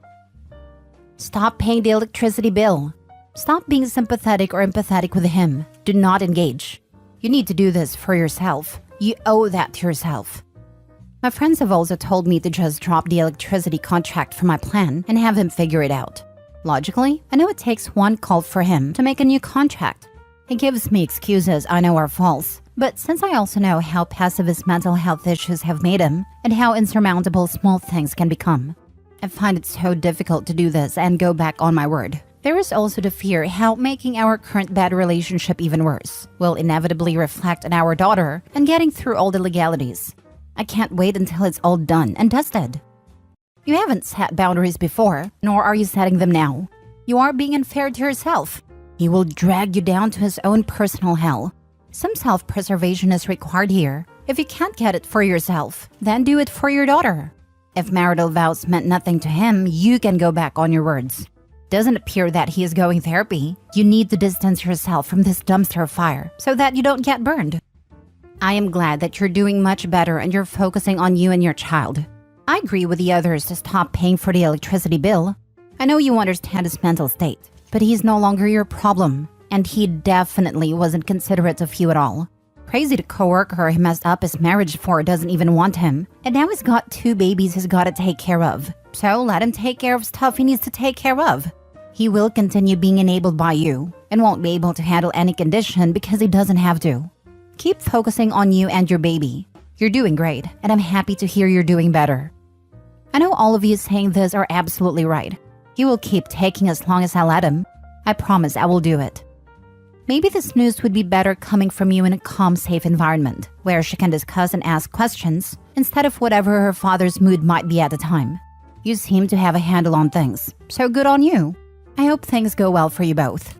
Stop paying the electricity bill. Stop being sympathetic or empathetic with him. Do not engage. You need to do this for yourself. You owe that to yourself. My friends have also told me to just drop the electricity contract for my plan and have him figure it out. Logically, I know it takes one call for him to make a new contract. He gives me excuses I know are false, but since I also know how passive his mental health issues have made him and how insurmountable small things can become, I find it so difficult to do this and go back on my word. There is also the fear how making our current bad relationship even worse will inevitably reflect on our daughter and getting through all the legalities. I can't wait until it's all done and dusted. You haven't set boundaries before, nor are you setting them now. You are being unfair to yourself. He will drag you down to his own personal hell. Some self-preservation is required here. If you can't get it for yourself, then do it for your daughter. If marital vows meant nothing to him, you can go back on your words. Doesn't appear that he is going therapy. You need to distance yourself from this dumpster fire so that you don't get burned. I am glad that you're doing much better and you're focusing on you and your child. I agree with the others to stop paying for the electricity bill. I know you understand his mental state, but he's no longer your problem, and he definitely wasn't considerate of you at all. Crazy the coworker he messed up his marriage for doesn't even want him, and now he's got 2 babies he's got to take care of. So let him take care of stuff he needs to take care of. He will continue being enabled by you and won't be able to handle any condition because he doesn't have to. Keep focusing on you and your baby. You're doing great, and I'm happy to hear you're doing better. I know all of you saying this are absolutely right. He will keep taking as long as I let him. I promise I will do it. Maybe this news would be better coming from you in a calm, safe environment, where she can discuss and ask questions, instead of whatever her father's mood might be at the time. You seem to have a handle on things, so good on you. I hope things go well for you both.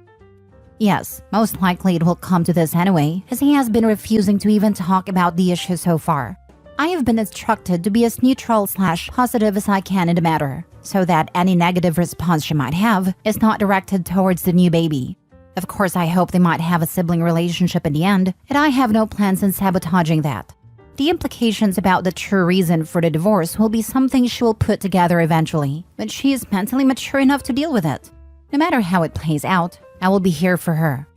Yes, most likely it will come to this anyway, as he has been refusing to even talk about the issue so far. I have been instructed to be as neutral/positive as I can in the matter, so that any negative response she might have is not directed towards the new baby. Of course, I hope they might have a sibling relationship in the end, and I have no plans in sabotaging that. The implications about the true reason for the divorce will be something she will put together eventually, but she is mentally mature enough to deal with it. No matter how it plays out, I will be here for her.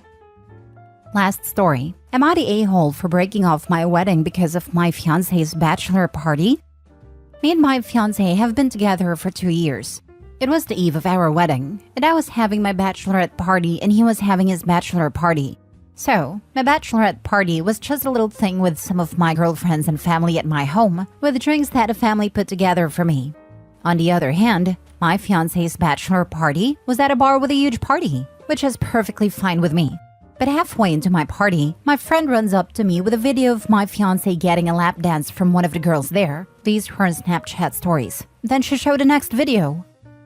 Last story. Am I the a-hole for breaking off my wedding because of my fiancé's bachelor party? Me and my fiancé have been together for 2 years. It was the eve of our wedding, and I was having my bachelorette party and he was having his bachelor party. So, my bachelorette party was just a little thing with some of my girlfriends and family at my home, with drinks that the family put together for me. On the other hand, my fiancé's bachelor party was at a bar with a huge party, which is perfectly fine with me. But halfway into my party, my friend runs up to me with a video of my fiancé getting a lap dance from one of the girls there. These were in Snapchat stories. Then she showed the next video.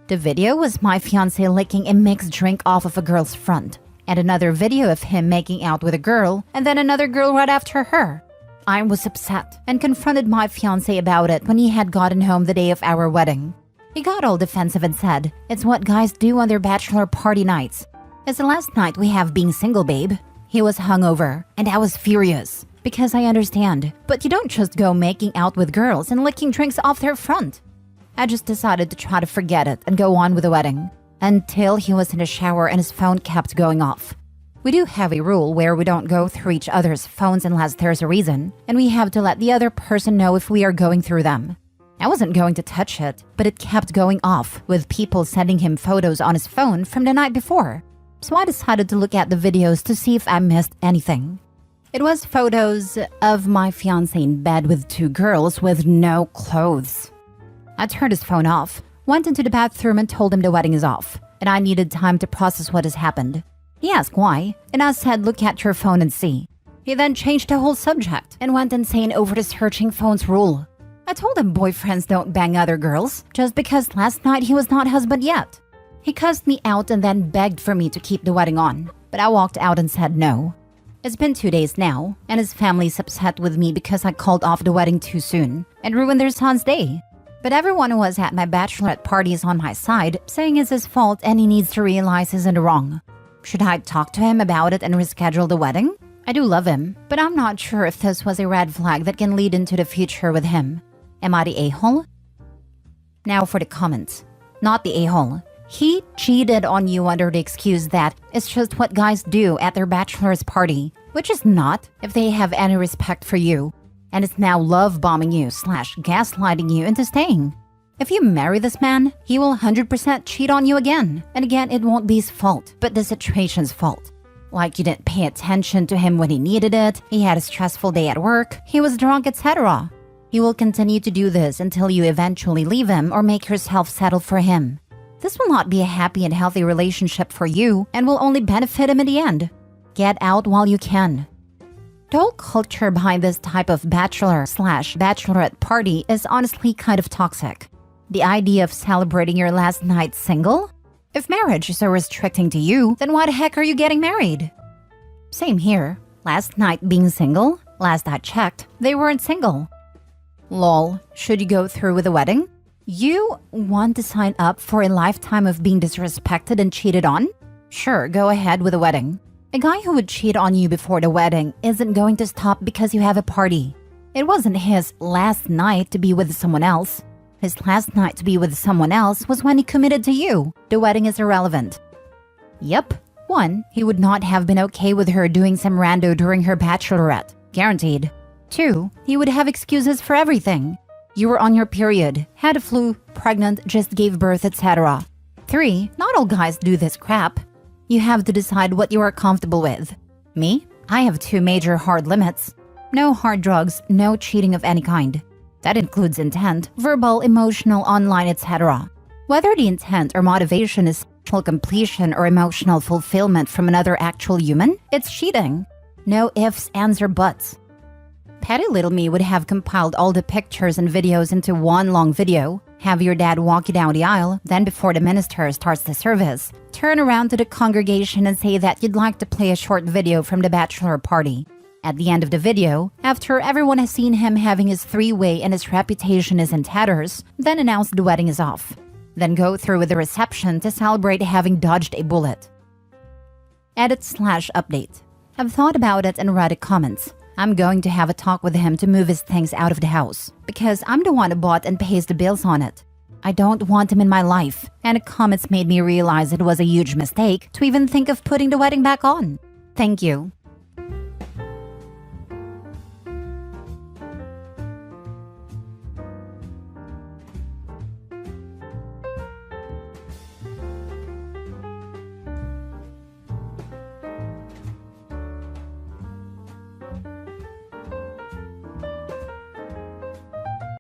The video was my fiancé licking a mixed drink off of a girl's front, and another video of him making out with a girl, and then another girl right after her. I was upset and confronted my fiancé about it when he had gotten home the day of our wedding. He got all defensive and said, "It's what guys do on their bachelor party nights. It's the last night we have being single, babe." He was hungover, and I was furious, because I understand, but you don't just go making out with girls and licking drinks off their front. I just decided to try to forget it and go on with the wedding, until he was in the shower and his phone kept going off. We do have a rule where we don't go through each other's phones unless there's a reason, and we have to let the other person know if we are going through them. I wasn't going to touch it, but it kept going off, with people sending him photos on his phone from the night before. So I decided to look at the videos to see if I missed anything. It was photos of my fiancé in bed with 2 girls with no clothes. I turned his phone off, went into the bathroom and told him the wedding is off, and I needed time to process what has happened. He asked why, and I said, "Look at your phone and see." He then changed the whole subject and went insane over the searching phones rule. I told him boyfriends don't bang other girls just because last night he was not husband yet. He cussed me out and then begged for me to keep the wedding on, but I walked out and said no. It's been 2 days now, and his family's upset with me because I called off the wedding too soon and ruined their son's day. But everyone who was at my bachelorette party is on my side, saying it's his fault and he needs to realize he's in the wrong. Should I talk to him about it and reschedule the wedding? I do love him, but I'm not sure if this was a red flag that can lead into the future with him. Am I the a-hole? Now for the comments. Not the a-hole. He cheated on you under the excuse that it's just what guys do at their bachelor's party, which is not if they have any respect for you. And is now love bombing you / gaslighting you into staying. If you marry this man, he will 100% cheat on you again. And again, it won't be his fault, but the situation's fault. Like you didn't pay attention to him when he needed it, he had a stressful day at work, he was drunk, etc. He will continue to do this until you eventually leave him or make yourself settle for him. This will not be a happy and healthy relationship for you and will only benefit him in the end. Get out while you can. The whole culture behind this type of bachelor / bachelorette party is honestly kind of toxic. The idea of celebrating your last night single? If marriage is so restricting to you, then why the heck are you getting married? Same here. Last night being single? Last I checked, they weren't single. Lol, should you go through with the wedding? You want to sign up for a lifetime of being disrespected and cheated on? Sure, go ahead with the wedding. A guy who would cheat on you before the wedding isn't going to stop because you have a party. It wasn't his last night to be with someone else. His last night to be with someone else was when he committed to you. The wedding is irrelevant. Yep. 1. He would not have been okay with her doing some rando during her bachelorette. Guaranteed. 2. He would have excuses for everything. You were on your period, had a flu, pregnant, just gave birth, etc. 3. Not all guys do this crap. You have to decide what you are comfortable with. Me? I have 2 major hard limits. No hard drugs, no cheating of any kind. That includes intent, verbal, emotional, online, etc. Whether the intent or motivation is sexual completion or emotional fulfillment from another actual human, it's cheating. No ifs, ands, or buts. Petty little me would have compiled all the pictures and videos into one long video, have your dad walk you down the aisle, then before the minister starts the service, turn around to the congregation and say that you'd like to play a short video from the bachelor party. At the end of the video, after everyone has seen him having his 3-way and his reputation is in tatters, then announce the wedding is off. Then go through with the reception to celebrate having dodged a bullet. Edit/update. I've thought about it and read the comments. I'm going to have a talk with him to move his things out of the house, because I'm the one who bought and pays the bills on it. I don't want him in my life, and the comments made me realize it was a huge mistake to even think of putting the wedding back on. Thank you.